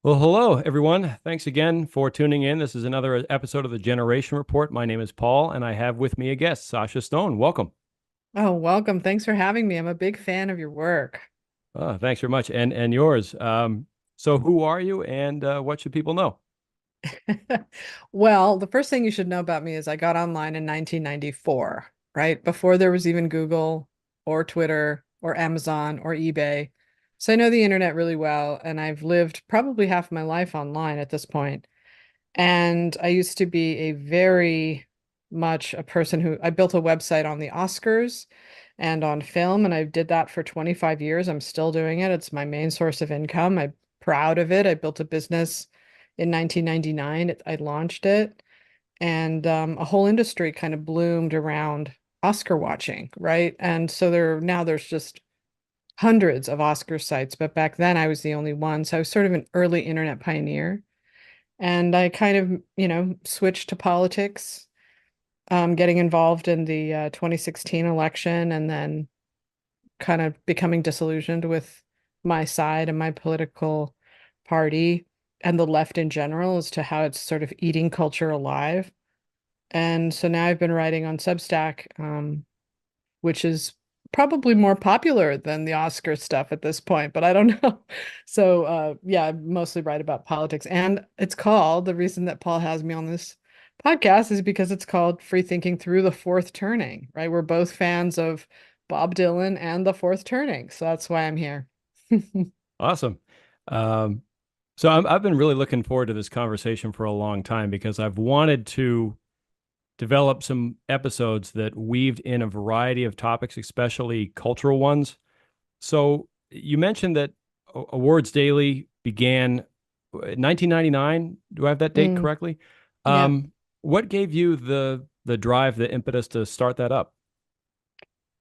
Well, hello, everyone. Thanks again for tuning in. This is another episode of the Generation Report. My name is Paul, and I have with me a guest, Sasha Stone. Welcome. Oh, welcome. Thanks for having me. I'm a big fan of your work. Thanks very much, and yours. So, who are you, and what should people know? Well, the first thing you should know about me is I got online in 1994, right? Before there was even Google or Twitter or Amazon or eBay. So I know the internet really well, and I've lived probably half my life online at this point. And I used to be a very much a person who I built a website on the Oscars and on film, and I did that for 25 years. I'm still doing it. It's my main source of income. I'm proud of it. I built a business in 1999. I launched it, and a whole industry kind of bloomed around Oscar watching, right? And so there's just hundreds of Oscar sites, but back then I was the only one. So I was sort of an early internet pioneer. And I kind of, switched to politics, getting involved in the 2016 election and then kind of becoming disillusioned with my side and my political party and the left in general as to how it's sort of eating culture alive. And so now I've been writing on Substack, which is probably more popular than the Oscar stuff at this point, but I don't know. So yeah, I mostly write about politics. And it's called, the reason that Paul has me on this podcast is because it's called Free Thinking Through the Fourth Turning, right? We're both fans of Bob Dylan and the Fourth Turning. So that's why I'm here. Awesome. Um, I've been really looking forward to this conversation for a long time because I've wanted to develop some episodes that weaved in a variety of topics, especially cultural ones. So, you mentioned that Awards Daily began in 1999. Do I have that date Mm, correctly? yeah. What gave you the drive, the impetus to start that up?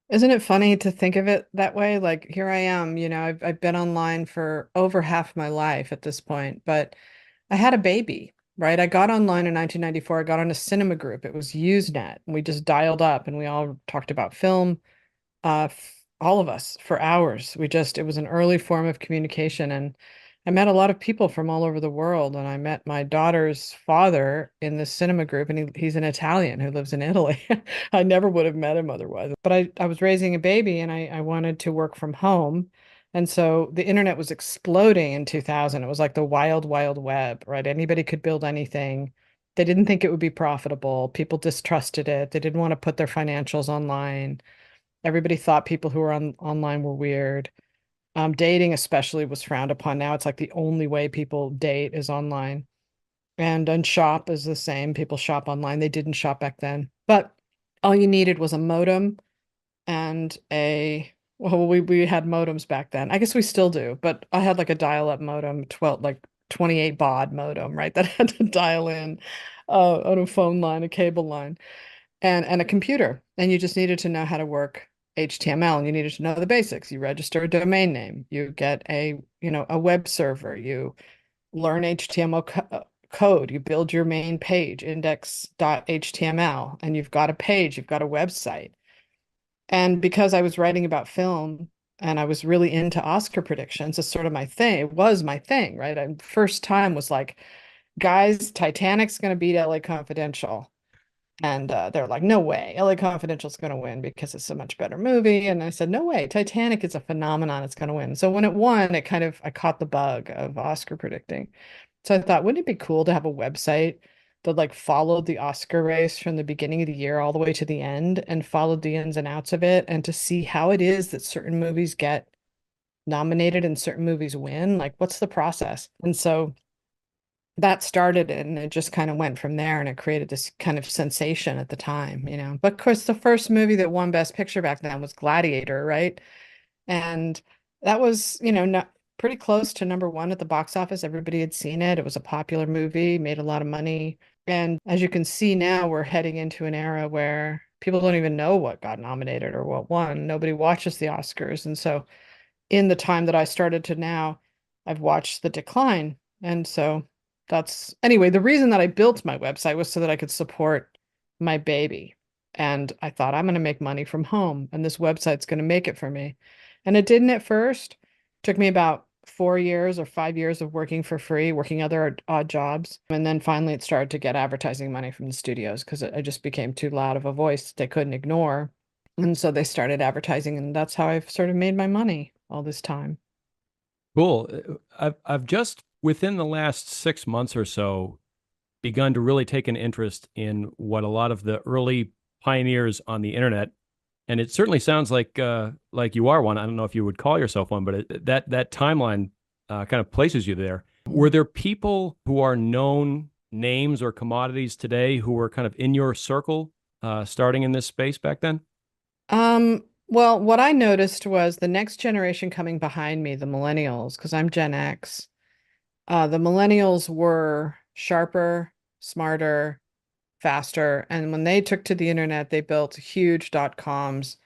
Isn't it funny to think of it that way? Like here I am, I've been online for over half my life at this point, but I had a baby, right? I got online in 1994. I got on a cinema group. It was Usenet, and we just dialed up and we all talked about film, all of us for hours. It was an early form of communication, and I met a lot of people from all over the world. And I met my daughter's father in this cinema group, and he's an Italian who lives in Italy. I never would have met him otherwise. But I was raising a baby, and I wanted to work from home. And so the internet was exploding in 2000. It was like the wild, wild web, right? Anybody could build anything. They didn't think it would be profitable. People distrusted it. They didn't want to put their financials online. Everybody thought people who were online were weird. Dating especially was frowned upon. Now it's like the only way people date is online. And shop is the same. People shop online. They didn't shop back then. But all you needed was a modem and we had modems back then. I guess we still do, but I had like a dial-up modem, 12 like 28 baud modem, right? That had to dial in on a phone line, a cable line and a computer. And you just needed to know how to work HTML and you needed to know the basics. You register a domain name, you get a web server, you learn HTML code, you build your main page, index.html, and you've got a page, you've got a website. And because I was writing about film and I was really into Oscar predictions, it's sort of my thing. It was my thing, right? And first time was like, guys, Titanic's going to beat LA Confidential. And they're like, no way, LA Confidential is going to win because it's a much better movie. And I said, no way, Titanic is a phenomenon. It's going to win. So when it won, I caught the bug of Oscar predicting. So I thought, wouldn't it be cool to have a website that like followed the Oscar race from the beginning of the year all the way to the end and followed the ins and outs of it and to see how it is that certain movies get nominated and certain movies win? Like, what's the process? And so that started it and it just kind of went from there and it created this kind of sensation at the time. But of course, the first movie that won Best Picture back then was Gladiator, right? And that was, not pretty close to number one at the box office. Everybody had seen it. It was a popular movie, made a lot of money. And as you can see now, we're heading into an era where people don't even know what got nominated or what won. Nobody watches the Oscars. And so in the time that I started to now, I've watched the decline. And so that's anyway, the reason that I built my website was so that I could support my baby. And I thought I'm going to make money from home and this website's going to make it for me. And it didn't at first. It took me about 4 years or 5 years of working for free, working other odd jobs. And then finally it started to get advertising money from the studios because I just became too loud of a voice they couldn't ignore. And so they started advertising, and that's how I've sort of made my money all this time. Cool. I've just within the last 6 months or so begun to really take an interest in what a lot of the early pioneers on the internet, and it certainly sounds like you are one. I don't know if you would call yourself one, but that timeline kind of places you there. Were there people who are known names or commodities today who were kind of in your circle starting in this space back then? Well, what I noticed was the next generation coming behind me, the millennials, because I'm Gen X, the millennials were sharper, smarter, faster. And when they took to the internet, they built huge .coms.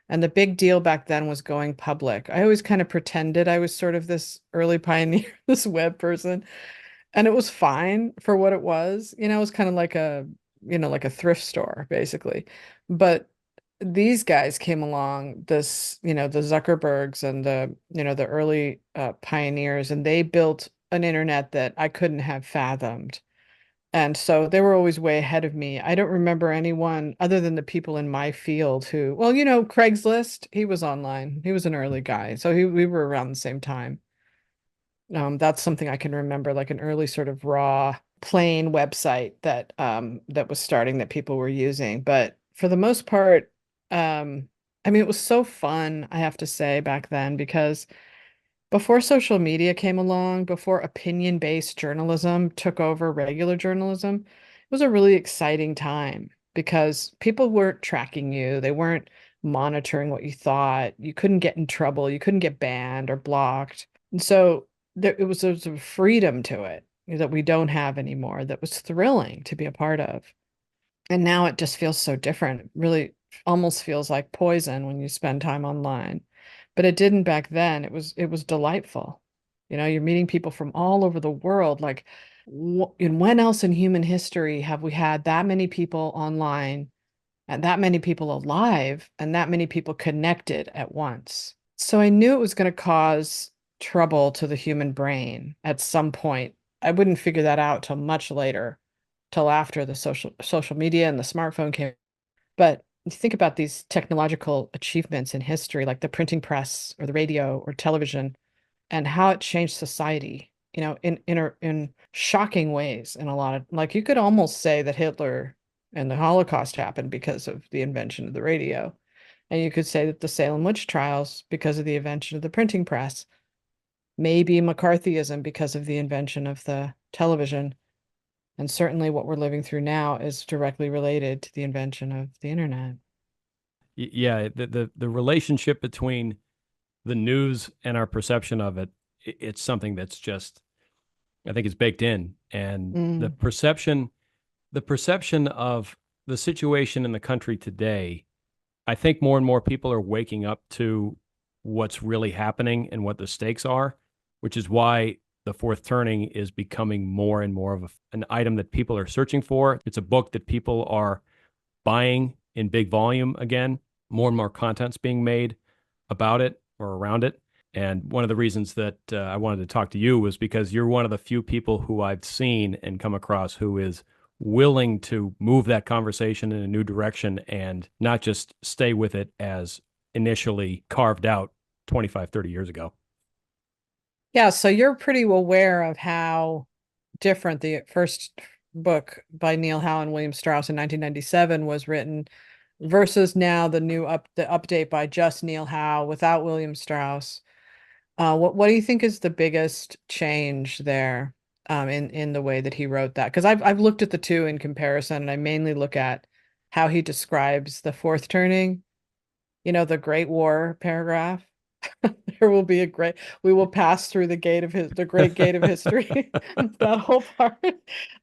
And the big deal back then was going public. I always kind of pretended I was sort of this early pioneer, this web person. And it was fine for what it was. It was kind of like like a thrift store, basically. But these guys came along, the Zuckerbergs and the early pioneers, and they built an internet that I couldn't have fathomed. And so they were always way ahead of me. I don't remember anyone other than the people in my field who, well, Craigslist, he was online. He was an early guy. So we were around the same time. That's something I can remember, like an early sort of raw, plain website that was starting that people were using. But for the most part, I mean, it was so fun, I have to say, back then, because before social media came along, before opinion-based journalism took over regular journalism, it was a really exciting time because people weren't tracking you. They weren't monitoring what you thought. You couldn't get in trouble. You couldn't get banned or blocked. And so it was a freedom to it that we don't have anymore that was thrilling to be a part of. And now it just feels so different. It really almost feels like poison when you spend time online. But it didn't back then. It was delightful. You're meeting people from all over the world. Like, in when else in human history have we had that many people online and that many people alive and that many people connected at once? So I knew it was going to cause trouble to the human brain at some point. I wouldn't figure that out till much later, till after the social media and the smartphone came. But you think about these technological achievements in history, like the printing press or the radio or television, and how it changed society, in shocking ways. In a lot of, like, you could almost say that Hitler and the Holocaust happened because of the invention of the radio. And you could say that the Salem witch trials because of the invention of the printing press. Maybe McCarthyism because of the invention of the television. And certainly what we're living through now is directly related to the invention of the internet. Yeah, the relationship between the news and our perception of it, it's something that's just, I think it's baked in. And Mm. the perception of the situation in the country today, I think more and more people are waking up to what's really happening and what the stakes are, which is why the fourth turning is becoming more and more of an item that people are searching for. It's a book that people are buying in big volume again. More and more content's being made about it or around it. And one of the reasons that I wanted to talk to you was because you're one of the few people who I've seen and come across who is willing to move that conversation in a new direction and not just stay with it as initially carved out 25, 30 years ago. Yeah, so you're pretty aware of how different the first book by Neil Howe and William Strauss in 1997 was written versus now the update by just Neil Howe without William Strauss. What do you think is the biggest change there, in the way that he wrote that? Because I've looked at the two in comparison, and I mainly look at how he describes the fourth turning, the Great War paragraph. There will be we will pass through the great gate of history. That whole part.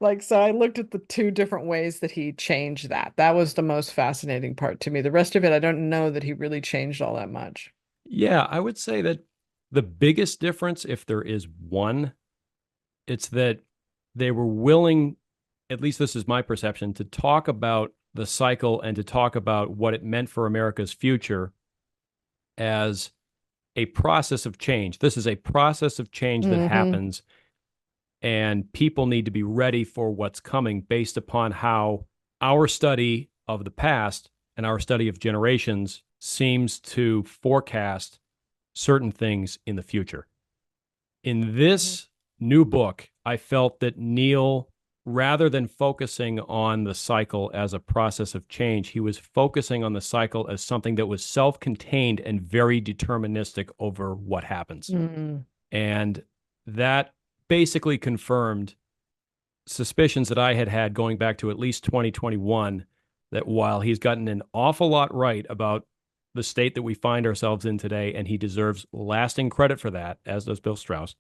Like, so I looked at the two different ways that he changed that. That was the most fascinating part to me. The rest of it, I don't know that he really changed all that much. Yeah, I would say that the biggest difference, if there is one, it's that they were willing, at least this is my perception, to talk about the cycle and to talk about what it meant for America's future as a process of change. This is a process of change that Mm-hmm. happens, and people need to be ready for what's coming based upon how our study of the past and our study of generations seems to forecast certain things in the future. In this new book, I felt that Neil, rather than focusing on the cycle as a process of change, he was focusing on the cycle as something that was self contained and very deterministic over what happens. Mm-hmm. And that basically confirmed suspicions that I had had going back to at least 2021, that while he's gotten an awful lot right about the state that we find ourselves in today, and he deserves lasting credit for that, as does Bill Strauss,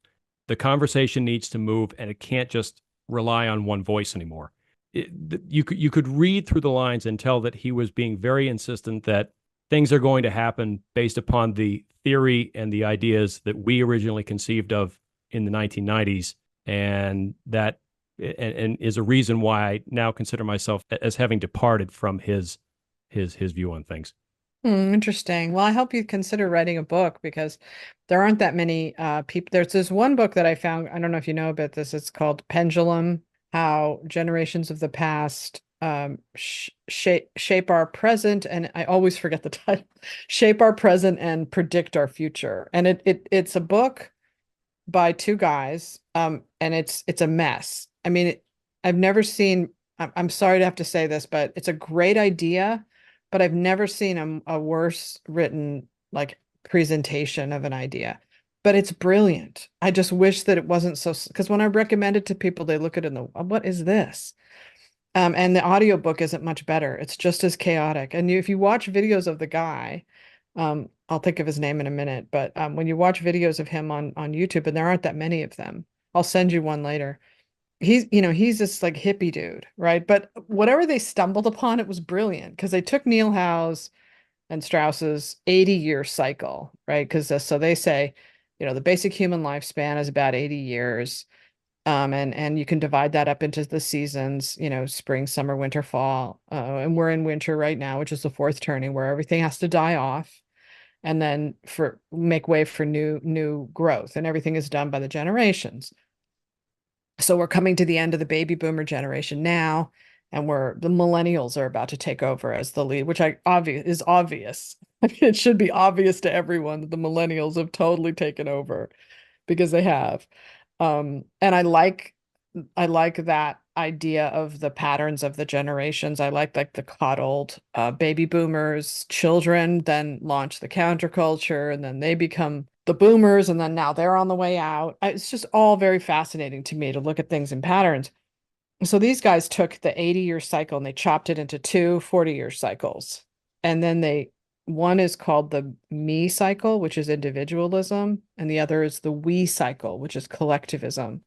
the conversation needs to move, and it can't just rely on one voice anymore. You could read through the lines and tell that he was being very insistent that things are going to happen based upon the theory and the ideas that we originally conceived of in the 1990s, and that and is a reason why I now consider myself as having departed from his view on things. Interesting. Well, I hope you consider writing a book because there aren't that many people. There's this one book that I found. I don't know if you know about this. It's called Pendulum: How Generations of the Past shape our present, and I always forget the title. Shape our present and predict our future. And it's a book by two guys, and it's a mess. I mean, I've never seen. I'm sorry to have to say this, but it's a great idea, but I've never seen a worse written like presentation of an idea. But it's brilliant. I just wish that it wasn't so, because when I recommend it to people, they look at it and what is this? And the audiobook isn't much better. It's just as chaotic. And if you watch videos of the guy, I'll think of his name in a minute, but when you watch videos of him on YouTube, and there aren't that many of them, I'll send you one later. He's this like hippie dude, right? But whatever they stumbled upon, it was brilliant because they took Neil Howe's and Strauss's 80-year cycle, right? Because so they say, the basic human lifespan is about 80 years. And you can divide that up into the seasons, spring, summer, winter, fall. And we're in winter right now, which is the fourth turning, where everything has to die off and then for make way for new growth. And everything is done by the generations. So we're coming to the end of the baby boomer generation now, and the millennials are about to take over as the lead, which is obvious. I mean, it should be obvious to everyone that the millennials have totally taken over because they have. And I like that idea of the patterns of the generations. I like the coddled baby boomers, children, then launch the counterculture, and then they become the boomers, and then now they're on the way out. It's just all very fascinating to me to look at things in patterns. So these guys took the 80-year cycle and they chopped it into two 40-year cycles. And then one is called the me cycle, which is individualism, and the other is the we cycle, which is collectivism.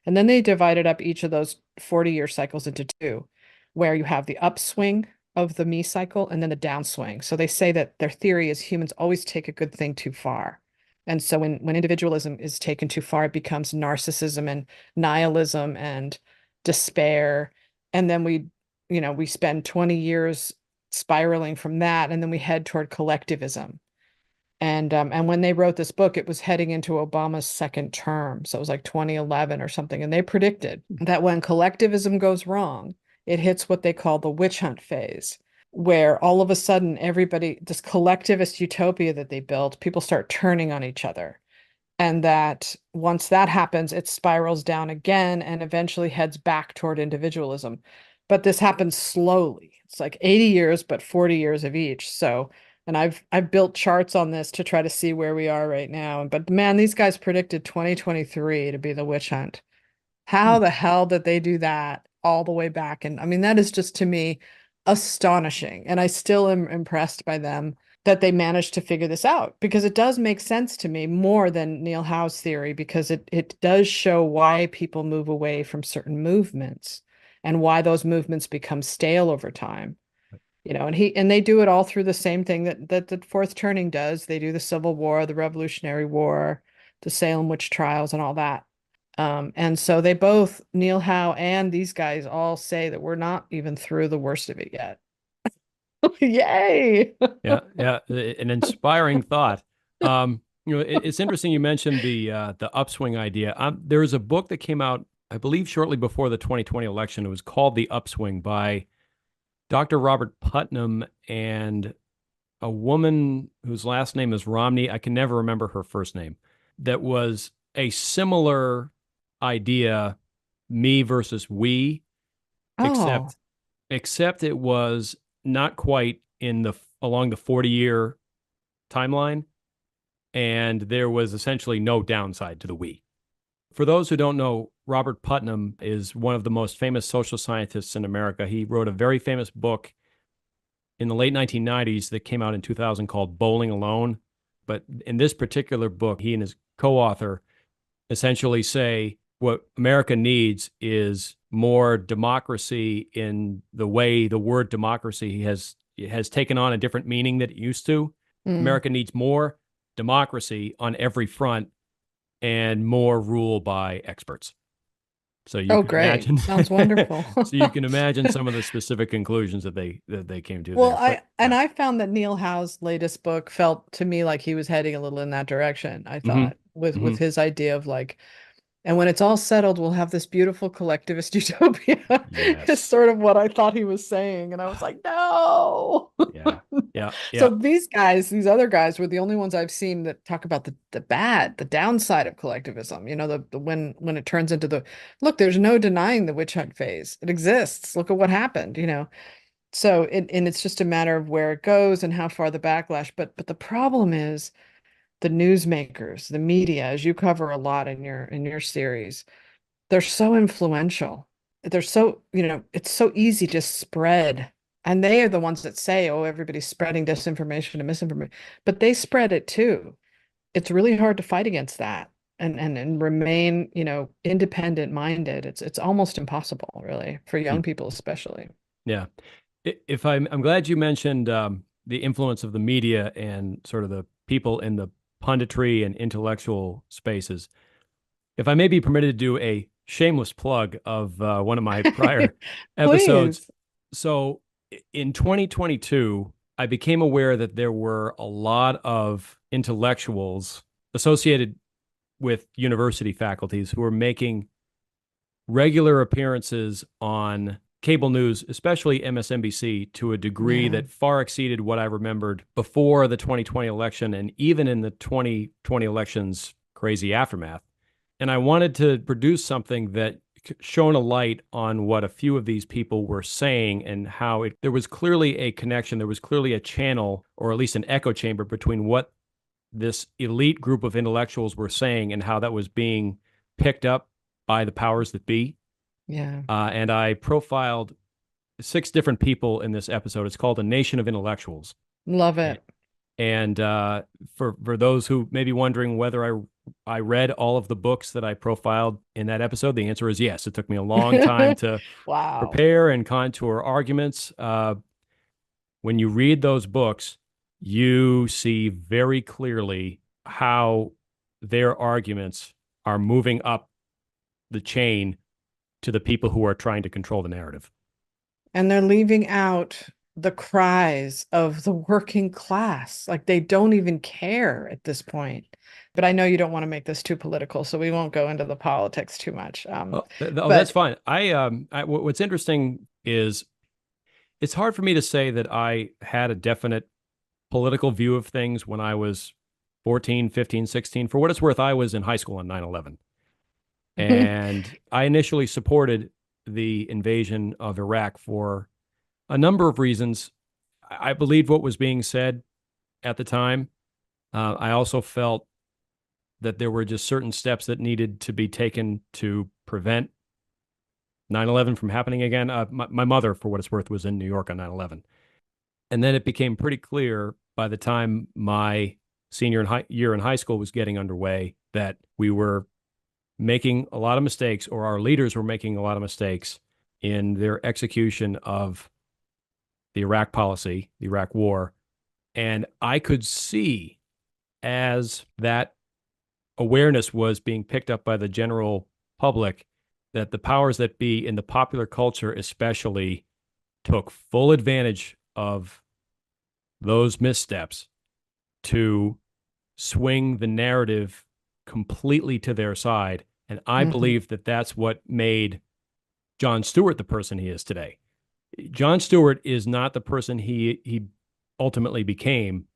And then they divided up each of those 40-year cycles into two, where you have the upswing of the me cycle and then the downswing. So they say that their theory is humans always take a good thing too far. And so when individualism is taken too far, it becomes narcissism and nihilism and despair. And then we spend 20 years spiraling from that, and then we head toward collectivism. And when they wrote this book, it was heading into Obama's second term. So it was like 2011 or something. And they predicted that when collectivism goes wrong, it hits what they call the witch hunt phase, where all of a sudden everybody, this collectivist utopia that they built, people start turning on each other. And that once that happens, it spirals down again and eventually heads back toward individualism. But this happens slowly. It's like 80 years, but 40 years of each. So, and I've built charts on this to try to see where we are right now. But man, these guys predicted 2023 to be the witch hunt. How Hmm. the hell did they do that all the way back? And I mean, that is just to me astonishing. And I still am impressed by them that they managed to figure this out because it does make sense to me more than Neil Howe's theory because it does show why people move away from certain movements and why those movements become stale over time. And they do it all through the same thing that the fourth turning does. They do the Civil War, the Revolutionary War, the Salem witch trials, and all that. And so they both, Neil Howe and these guys, all say that we're not even through the worst of it yet. Yay! Yeah, yeah, an inspiring thought. It's interesting you mentioned the upswing idea. There was a book that came out, I believe, shortly before the 2020 election. It was called The Upswing by Dr. Robert Putnam and a woman whose last name is Romney. I can never remember her first name. That was a similar idea, me versus we, Oh, except it was not quite in the along the 40-year timeline, and there was essentially no downside to the we. For those who don't know, Robert Putnam is one of the most famous social scientists in America. He wrote a very famous book in the late 1990s that came out in 2000 called Bowling Alone. But in this particular book, he and his co-author essentially say what America needs is more democracy in the way the word democracy has taken on a different meaning that it used to. mm. America needs more democracy on every front and more rule by experts. So you Oh, can great. imagine Sounds wonderful. so you can imagine some of the specific conclusions that they came to Well, there. But yeah. I found that Neil Howe's latest book felt to me like he was heading a little in that direction. I Hmm. thought with Hmm. his idea of like, and when it's all settled, we'll have this beautiful collectivist utopia. Is Yes. sort of what I thought he was saying, and I was like, no. Yeah. Yeah. So Yeah. these guys, these other guys, were the only ones I've seen that talk about the bad, the downside of collectivism. You know, the when it turns into the look, there's no denying the witch hunt phase. It exists. Look at what happened. You know, so and it's just a matter of where it goes and how far the backlash. But the problem is the newsmakers, the media, as you cover a lot in your series, they're so influential. They're so, you know, it's so easy to spread. And they are the ones that say, oh, everybody's spreading disinformation and misinformation, but they spread it too. It's really hard to fight against that and remain, you know, independent minded. It's almost impossible, really, for young Hmm. people especially. Yeah. If I'm glad you mentioned the influence of the media and sort of the people in the punditry and intellectual spaces. If I may be permitted to do a shameless plug of one of my prior episodes. Please. So in 2022, I became aware that there were a lot of intellectuals associated with university faculties who were making regular appearances on cable news, especially MSNBC, to a degree Yeah. that far exceeded what I remembered before the 2020 election and even in the 2020 election's crazy aftermath. And I wanted to produce something that shone a light on what a few of these people were saying and how there was clearly a connection, there was clearly a channel, or at least an echo chamber between what this elite group of intellectuals were saying and how that was being picked up by the powers that be. Yeah. And I profiled 6 different people in this episode. It's called A Nation of Intellectuals. Love And, it. for those who may be wondering whether I read all of the books that I profiled in that episode, the answer is yes. It took me a long time to Wow. prepare and contour arguments. When you read those books, you see very clearly how their arguments are moving up the chain to the people who are trying to control the narrative. And they're leaving out the cries of the working class. Like they don't even care at this point. But I know you don't want to make this too political, so we won't go into the politics too much. That's But fine. What's interesting is it's hard for me to say that I had a definite political view of things when I was 14, 15, 16. For what it's worth, I was in high school on 9/11. And I initially supported the invasion of Iraq for a number of reasons. I believed what was being said at the time. I also felt that there were just certain steps that needed to be taken to prevent 9/11 from happening again. My mother, for what it's worth, was in New York on 9/11. And then it became pretty clear by the time my senior year in high school was getting underway that we were making a lot of mistakes, or our leaders were making a lot of mistakes in their execution of the Iraq policy, the Iraq war. And I could see as that awareness was being picked up by the general public that the powers that be in the popular culture, especially, took full advantage of those missteps to swing the narrative completely to their side. And I Hmm. believe that that's what made Jon Stewart the person he is today. Jon Stewart is not the person he ultimately became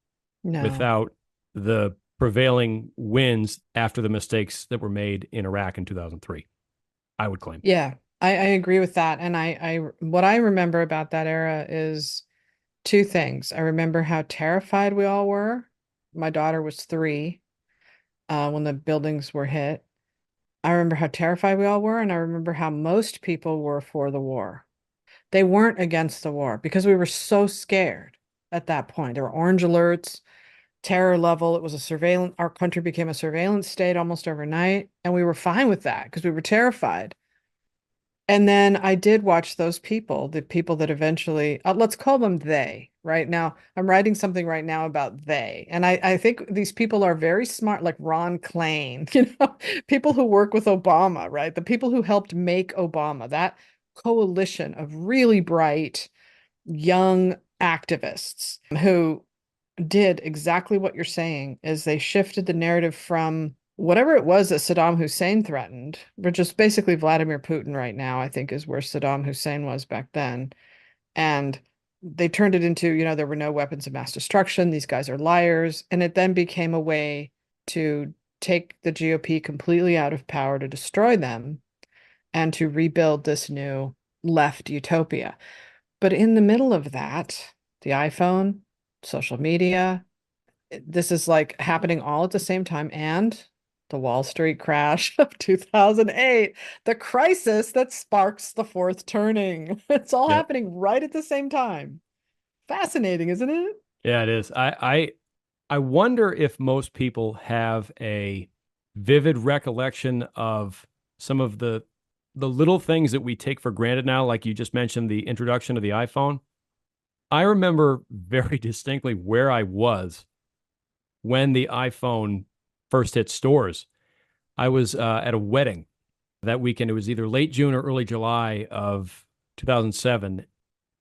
No. without the prevailing winds after the mistakes that were made in Iraq in 2003, I would claim. Yeah, I agree with that. And what I remember about that era is two things. I remember how terrified we all were. My daughter was 3 when the buildings were hit. I remember how terrified we all were, and I remember how most people were for the war. They weren't against the war because we were so scared at that point. There were orange alerts, terror level. It was a surveillance, our country became a surveillance state almost overnight, and we were fine with that because we were terrified. And then I did watch those people, the people that eventually, let's call them they, right? Now, I'm writing something right now about they. And I think these people are very smart, like Ron Klain, people who work with Obama, right? The people who helped make Obama, that coalition of really bright, young activists who did exactly what you're saying, is they shifted the narrative from whatever it was that Saddam Hussein threatened, which is basically Vladimir Putin right now, I think is where Saddam Hussein was back then. And they turned it into, there were no weapons of mass destruction. These guys are liars. And it then became a way to take the GOP completely out of power to destroy them and to rebuild this new left utopia. But in the middle of that, the iPhone, social media, this is like happening all at the same time. And the Wall Street crash of 2008, the crisis that sparks the fourth turning. It's all Yep. happening right at the same time. Fascinating, isn't it? Yeah, it is. I wonder if most people have a vivid recollection of some of the little things that we take for granted now, like you just mentioned the introduction of the iPhone. I remember very distinctly where I was when the iPhone first hit stores. I was at a wedding that weekend. It was either late June or early July of 2007.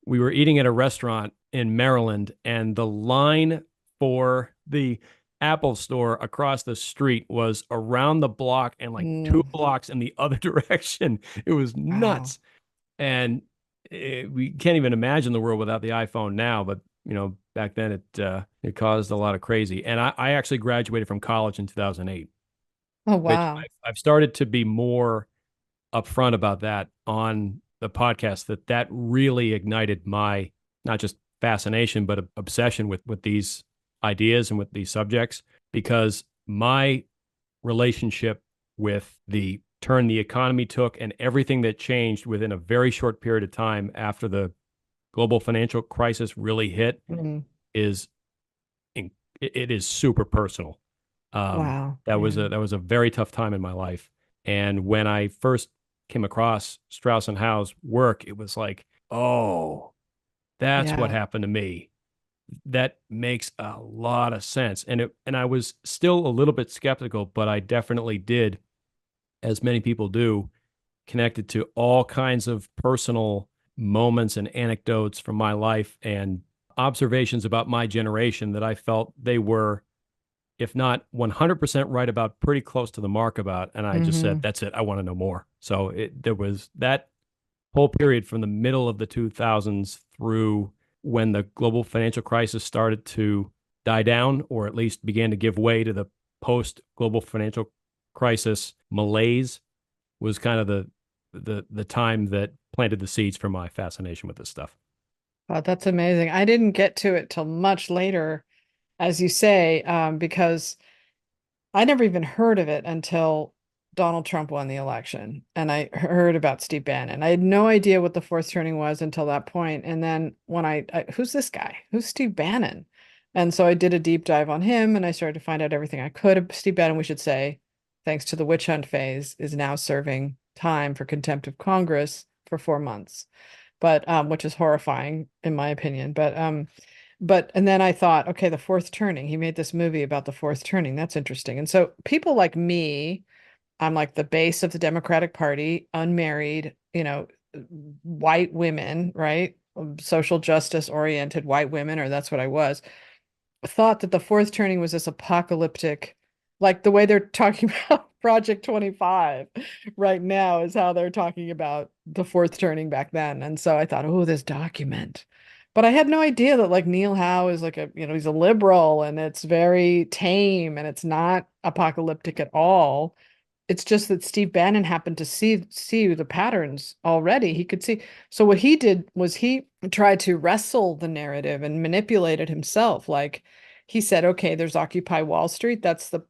We were eating at a restaurant in Maryland, and the line for the Apple store across the street was around the block and like two Mm, blocks in the other direction. It was wow. nuts. And we can't even imagine the world without the iPhone now, but back then it caused a lot of crazy. And I actually graduated from college in 2008, Oh, which wow. I've started to be more upfront about that on the podcast, that really ignited my not just fascination but obsession with these ideas and with these subjects, because my relationship with the turn the economy took and everything that changed within a very short period of time after the global financial crisis really hit Mm, is it is super personal. wow. That was Yeah. a very tough time in my life. And when I first came across Strauss and Howe's work, it was like, oh, that's what Yeah. happened to me. That makes a lot of sense. And I was still a little bit skeptical, but I definitely did, as many people do, connected to all kinds of personal moments and anecdotes from my life and observations about my generation that I felt they were, if not 100% right about, pretty close to the mark about. And I just said, Hmm. that's it. I want to know more. So there was that whole period from the middle of the 2000s through when the global financial crisis started to die down, or at least began to give way to the post global financial crisis malaise, was kind of the time that planted the seeds for my fascination with this stuff. Wow, that's amazing. I didn't get to it till much later, as you say, because I never even heard of it until Donald Trump won the election. And I heard about Steve Bannon. I had no idea what the fourth turning was until that point. And then when who's this guy? Who's Steve Bannon? And so I did a deep dive on him and I started to find out everything I could. Steve Bannon, we should say, thanks to the witch hunt phase, is now serving time for contempt of Congress for 4 months, but which is horrifying in my opinion. But and then I thought, okay, the fourth turning. He made this movie about the fourth turning. That's interesting. And so people like me, I'm like the base of the Democratic Party, unmarried, white women, right? Social justice oriented white women, or that's what I was. thought that the fourth turning was this apocalyptic, like the way they're talking about Project 25 right now is how they're talking about the fourth turning back then. And so I thought, oh, this document. But I had no idea that like Neil Howe is like a, he's a liberal and it's very tame and it's not apocalyptic at all. It's just that Steve Bannon happened to see the patterns already. He could see. So what he did was he tried to wrestle the narrative and manipulate it himself. Like he said, okay, there's Occupy Wall Street. That's the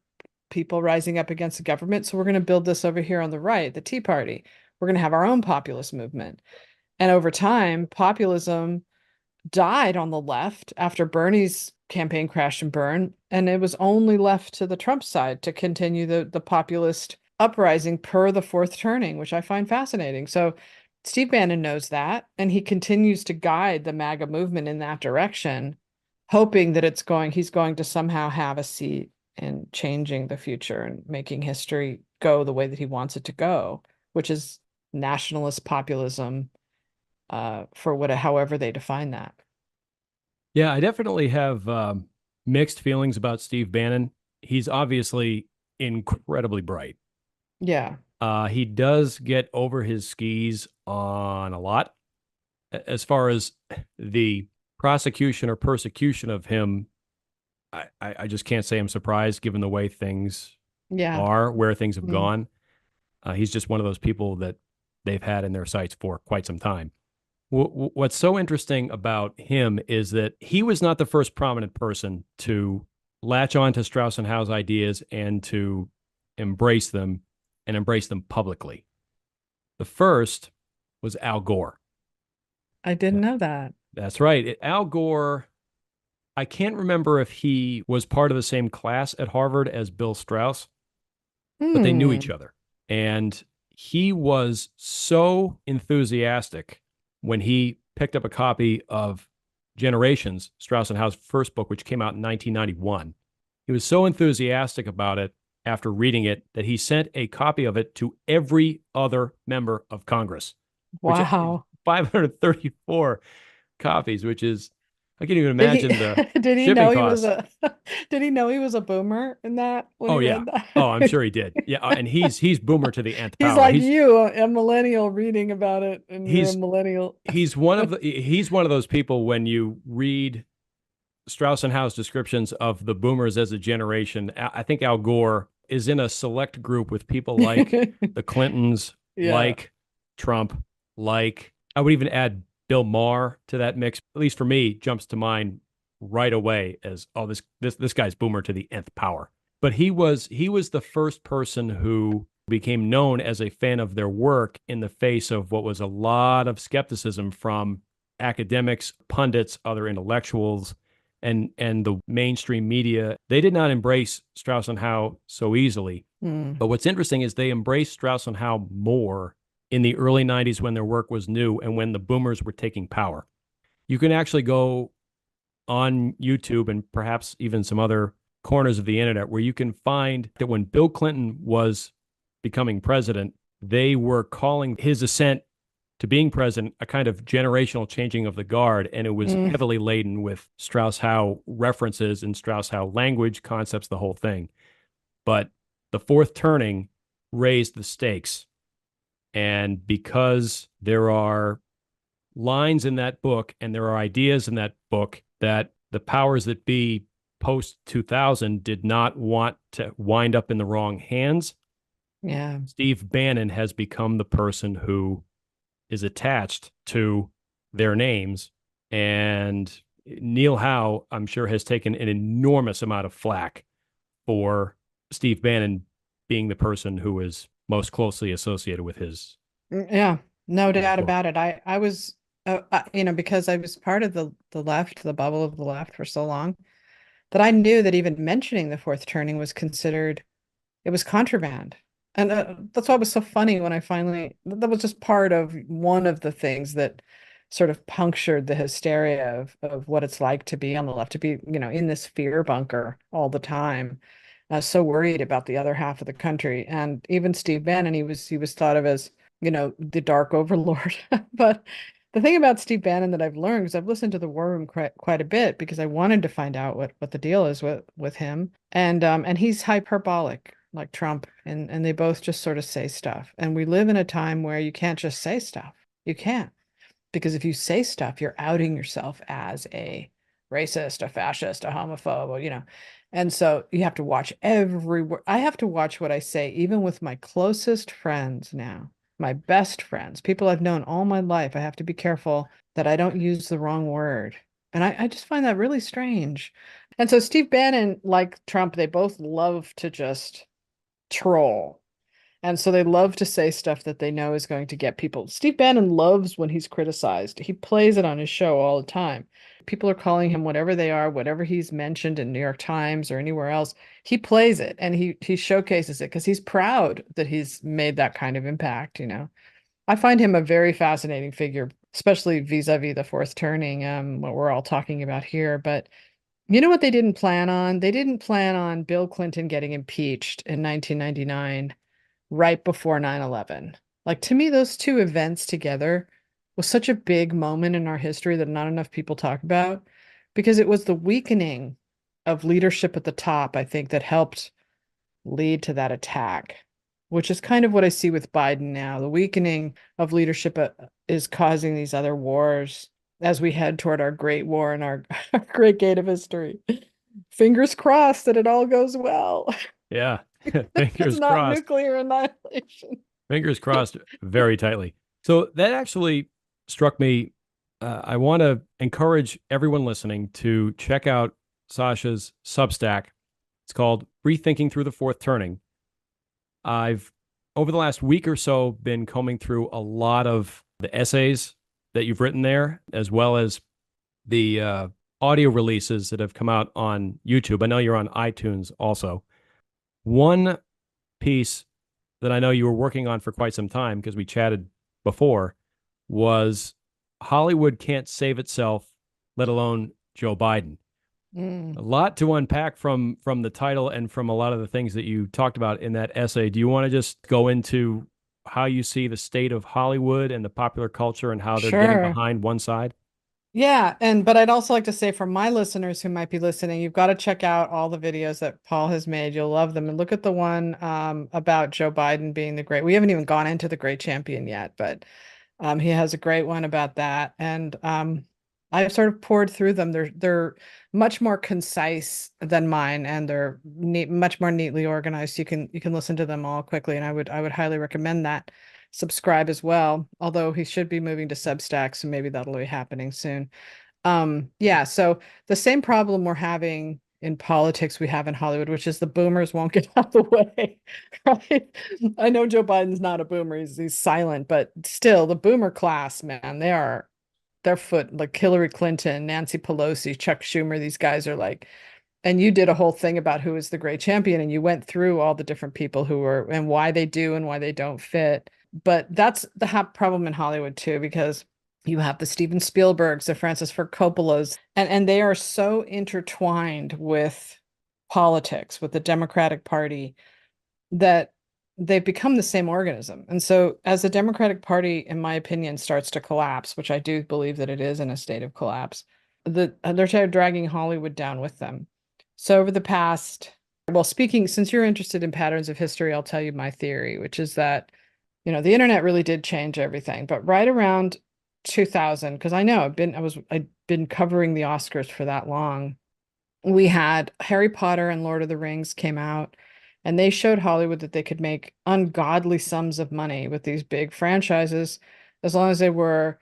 people rising up against the government. So we're going to build this over here on the right, the Tea Party. We're going to have our own populist movement. And over time, populism died on the left after Bernie's campaign crashed and burned, and it was only left to the Trump side to continue the populist uprising per the fourth turning, which I find fascinating. So Steve Bannon knows that, and he continues to guide the MAGA movement in that direction, hoping that he's going to somehow have a seat in changing the future and making history go the way that he wants it to go, which is nationalist populism, for however they define that. Yeah, I definitely have mixed feelings about Steve Bannon. He's obviously incredibly bright. Yeah. He does get over his skis on a lot. As far as the prosecution or persecution of him, I just can't say I'm surprised given the way things Yeah. are, where things have Mm. gone. He's just one of those people that they've had in their sights for quite some time. What's so interesting about him is that he was not the first prominent person to latch on to Strauss and Howe's ideas and to embrace them and embrace them publicly. The first was Al Gore. I didn't know that. That's right. Al Gore, I can't remember if he was part of the same class at Harvard as Bill Strauss, but they knew each Hmm. other. And he was so enthusiastic when he picked up a copy of Generations, Strauss and Howe's first book, which came out in 1991. He was so enthusiastic about it after reading it that he sent a copy of it to every other member of Congress, which Wow. 534 copies, which is, I can't even Did he imagine the did he shipping know he was costs. a did he know he was a boomer in that when Oh he yeah. read Oh, I'm that? sure he did. Yeah, and he's boomer to the nth He's power. like He's you, a millennial reading about it, and you're a he's millennial. he's one of those people when you read Strauss and Howe's descriptions of the boomers as a generation. I think Al Gore is in a select group with people like the Clintons, Yeah. like Trump, like I would even add Bill Maher to that mix. At least for me, jumps to mind right away as oh this guy's boomer to the nth power. But he was the first person who became known as a fan of their work in the face of what was a lot of skepticism from academics, pundits, other intellectuals, and the mainstream media. They did not embrace Strauss and Howe so easily. Mm. But what's interesting is they embraced Strauss and Howe more in the early 90s when their work was new and when the boomers were taking power. You can actually go on YouTube and perhaps even some other corners of the internet where you can find that when Bill Clinton was becoming president, they were calling his ascent to being president a kind of generational changing of the guard. And it was Mm. heavily laden with Strauss Howe references and Strauss Howe language, concepts, the whole thing. But the fourth turning raised the stakes. And because there are lines in that book and there are ideas in that book that the powers that be post 2000 did not want to wind up in the wrong hands, Yeah. Steve Bannon has become the person who is attached to their names. And Neil Howe, I'm sure, has taken an enormous amount of flack for Steve Bannon being the person who is most closely associated with Yeah, no his doubt book. about it. I was, because I was part of the left, the bubble of the left for so long that I knew that even mentioning the fourth turning was considered, it was contraband. And that's why it was so funny when I finally, that was just part of one of the things that sort of punctured the hysteria of what it's like to be on the left, to be, in this fear bunker all the time. I was so worried about the other half of the country. And even Steve Bannon, he was thought of as, the dark overlord. But the thing about Steve Bannon that I've learned, because I've listened to the War Room quite a bit because I wanted to find out what the deal is with him. And he's hyperbolic like Trump, and they both just sort of say stuff. And we live in a time where you can't just say stuff. You can't. Because if you say stuff, you're outing yourself as a racist, a fascist, a homophobe, or, And so you have to watch every word. I have to watch what I say, even with my closest friends now, my best friends, people I've known all my life. I have to be careful that I don't use the wrong word. And I just find that really strange. And so Steve Bannon, like Trump, they both love to just troll. And so they love to say stuff that they know is going to get people. Steve Bannon loves when he's criticized. He plays it on his show all the time. People are calling him whatever they are, whatever he's mentioned in New York Times or anywhere else. He plays it and he showcases it because he's proud that he's made that kind of impact. I find him a very fascinating figure, especially vis-a-vis the fourth turning, what we're all talking about here. But you know what they didn't plan on? They didn't plan on Bill Clinton getting impeached in 1999 right before 9/11. Like to me, those two events together was such a big moment in our history that not enough people talk about because it was the weakening of leadership at the top, I think, that helped lead to that attack, which is kind of what I see with Biden now. The weakening of leadership is causing these other wars as we head toward our great war and our great gate of history. Fingers crossed that it all goes well. Yeah. It's Fingers not crossed. nuclear annihilation. Fingers crossed very tightly. So that actually struck me. I want to encourage everyone listening to check out Sasha's Substack. It's called Rethinking Through the Fourth Turning. I've, over the last week or so, been combing through a lot of the essays that you've written there, as well as the audio releases that have come out on YouTube. I know you're on iTunes also. One piece that I know you were working on for quite some time, because we chatted before, was Hollywood can't save itself, let alone Joe Biden. A lot to unpack from the title and from a lot of the things that you talked about in that essay. Do you want to just go into how you see the state of Hollywood and the popular culture and how they're getting Sure. behind one side? Yeah, but I'd also like to say for my listeners who might be listening, you've got to check out all the videos that Paul has made. You'll love them. And look at the one about Joe Biden being the great. We haven't even gone into the great champion yet, but he has a great one about that. And I've sort of poured through them. They're much more concise than mine, and they're much more neatly organized. You can listen to them all quickly, and I would highly recommend that. Subscribe as well, although he should be moving to Substack, so maybe that'll be happening soon. Yeah, so the same problem we're having in politics we have in Hollywood, which is the boomers won't get out of the way, right? I know Joe Biden's not a boomer, he's silent, but still the boomer class, man, they're foot like Hillary Clinton, Nancy Pelosi, Chuck Schumer, these guys are like, and you did a whole thing about who is the great champion, and you went through all the different people who were and why they do and why they don't fit. But that's the problem in Hollywood too, because you have the Steven Spielbergs, the Francis Ford Coppolas, and they are so intertwined with politics, with the Democratic Party, that they've become the same organism. And so as the Democratic Party, in my opinion, starts to collapse, which I do believe that it is in a state of collapse, they're dragging Hollywood down with them. So over the past, well, speaking, since you're interested in patterns of history, I'll tell you my theory, which is that, the internet really did change everything. But right around 2000, because I know I'd been covering the Oscars for that long. We had Harry Potter and Lord of the Rings came out, and they showed Hollywood that they could make ungodly sums of money with these big franchises as long as they were,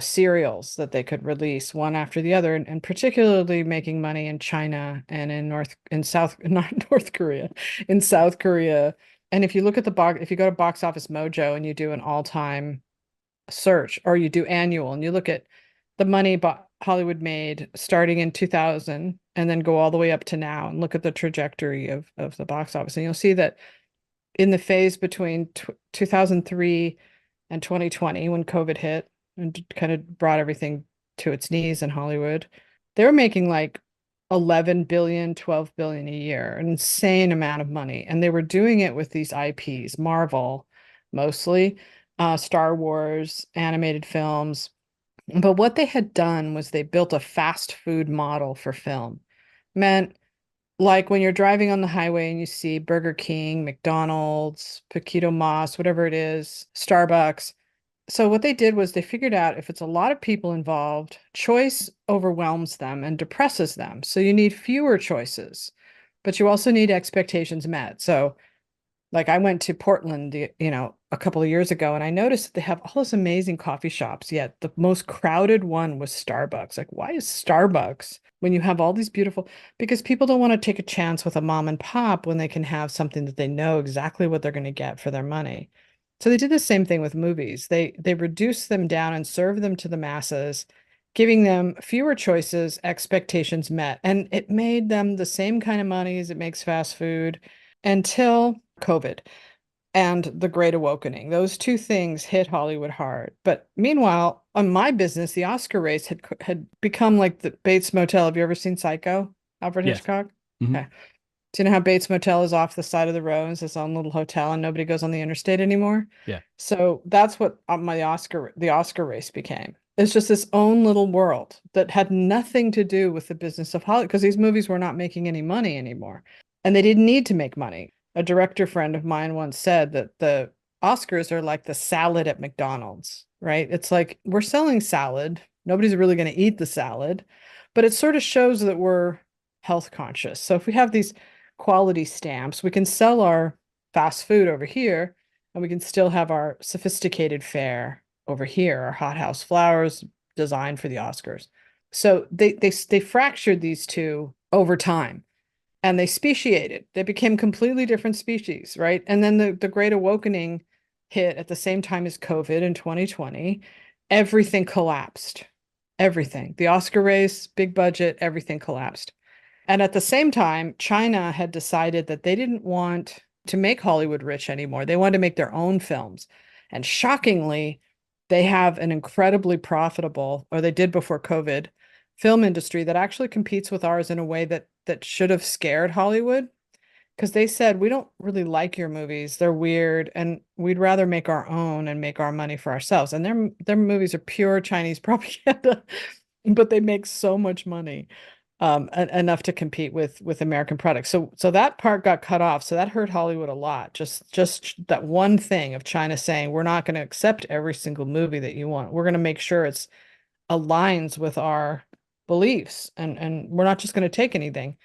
serials that they could release one after the other, and particularly making money in China and not North Korea, in South Korea. And if you look at if you go to Box Office Mojo and you do an all-time search, or you do annual and you look at the money Hollywood made starting in 2000 and then go all the way up to now and look at the trajectory of the box office, and you'll see that in the phase between 2003 and 2020, when COVID hit and kind of brought everything to its knees in Hollywood, they were making like 11 billion, 12 billion a year, an insane amount of money. And they were doing it with these IPs, Marvel mostly, Star Wars, animated films. But what they had done was they built a fast food model for film. Meant like when you're driving on the highway and you see Burger King, McDonald's, Paquito Mas, whatever it is, Starbucks. So what they did was they figured out if it's a lot of people involved, choice overwhelms them and depresses them. So you need fewer choices, but you also need expectations met. So like I went to Portland, a couple of years ago, and I noticed that they have all those amazing coffee shops, yet the most crowded one was Starbucks. Like, why is Starbucks when you have all these beautiful, because people don't want to take a chance with a mom and pop when they can have something that they know exactly what they're going to get for their money. So they did the same thing with movies. They reduced them down and served them to the masses, giving them fewer choices, expectations met, and it made them the same kind of money as it makes fast food until COVID and The Great Awakening. Those two things hit Hollywood hard. But meanwhile, on my business, the Oscar race had become like the Bates Motel. Have you ever seen Psycho, Alfred Yes. Hitchcock? Hmm. Okay. Do you know how Bates Motel is off the side of the road and it's its own little hotel and nobody goes on the interstate anymore? Yeah. So that's what the Oscar race became. It's just this own little world that had nothing to do with the business of Hollywood because these movies were not making any money anymore. And they didn't need to make money. A director friend of mine once said that the Oscars are like the salad at McDonald's, right? It's like we're selling salad. Nobody's really going to eat the salad, but it sort of shows that we're health conscious. So if we have these quality stamps, we can sell our fast food over here and we can still have our sophisticated fare over here, our hothouse flowers designed for the Oscars. So they fractured these two over time and they speciated. They became completely different species, right? And then the Great Awakening hit at the same time as COVID in 2020. Everything collapsed. Everything. The Oscar race, big budget, everything collapsed. And at the same time, China had decided that they didn't want to make Hollywood rich anymore. They wanted to make their own films. And shockingly, they have an incredibly profitable, or they did before COVID, film industry that actually competes with ours in a way that should have scared Hollywood because they said we don't really like your movies. They're weird and we'd rather make our own and make our money for ourselves. And their movies are pure Chinese propaganda, but they make so much money enough to compete with American products. So that part got cut off. So that hurt Hollywood a lot. Just that one thing of China saying we're not going to accept every single movie that you want. We're going to make sure it's aligns with our beliefs and we're not just going to take anything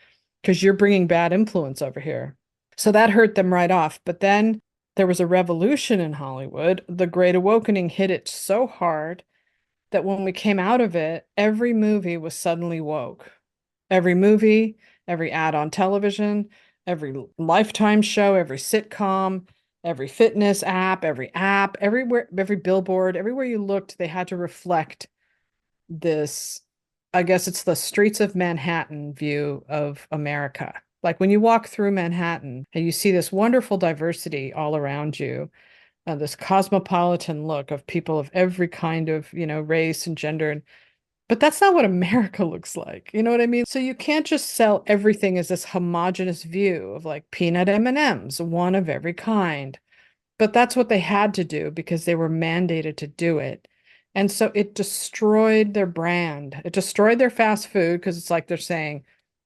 because you're bringing bad influence over here. So that hurt them right off. But then there was a revolution in Hollywood. The Great Awakening hit it so hard that when we came out of it, every movie was suddenly woke. Every movie, every ad on television, every Lifetime show, every sitcom, every fitness app, everywhere, every billboard, everywhere you looked, they had to reflect this, I guess it's the streets of Manhattan view of America. Like when you walk through Manhattan and you see this wonderful diversity all around you, this cosmopolitan look of people of every kind of, race and gender. But that's not what America looks like. You know what I mean? So you can't just sell everything as this homogenous view of like peanut M&Ms, one of every kind. But that's what they had to do because they were mandated to do it. And so it destroyed their brand. It destroyed their fast food because it's like they're saying,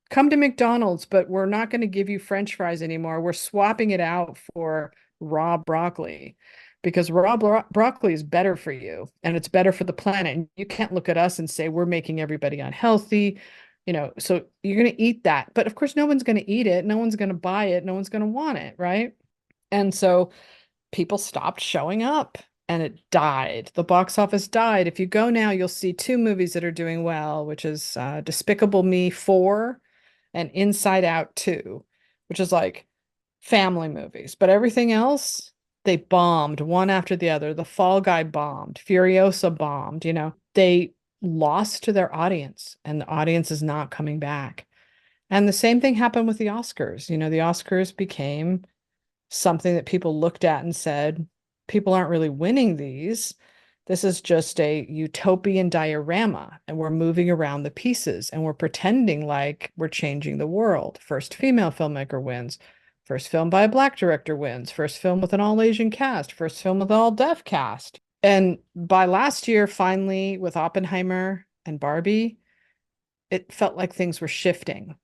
come to McDonald's, but we're not going to give you French fries anymore. We're swapping it out for raw broccoli because broccoli is better for you and it's better for the planet. And you can't look at us and say we're making everybody unhealthy. So you're going to eat that. But of course, no one's going to eat it. No one's going to buy it. No one's going to want it. Right. And so people stopped showing up and it died. The box office died. If you go now, you'll see two movies that are doing well, which is Despicable Me 4 and Inside Out 2, which is like family movies. But everything else, they bombed one after the other. The Fall Guy bombed, Furiosa bombed, they lost to their audience and the audience is not coming back. And the same thing happened with the Oscars. The Oscars became something that people looked at and said, people aren't really winning these. This is just a utopian diorama, and we're moving around the pieces and we're pretending like we're changing the world. First female filmmaker wins. First film by a Black director wins. First film with an all Asian cast. First film with an all deaf cast. And by last year, finally, with Oppenheimer and Barbie, it felt like things were shifting,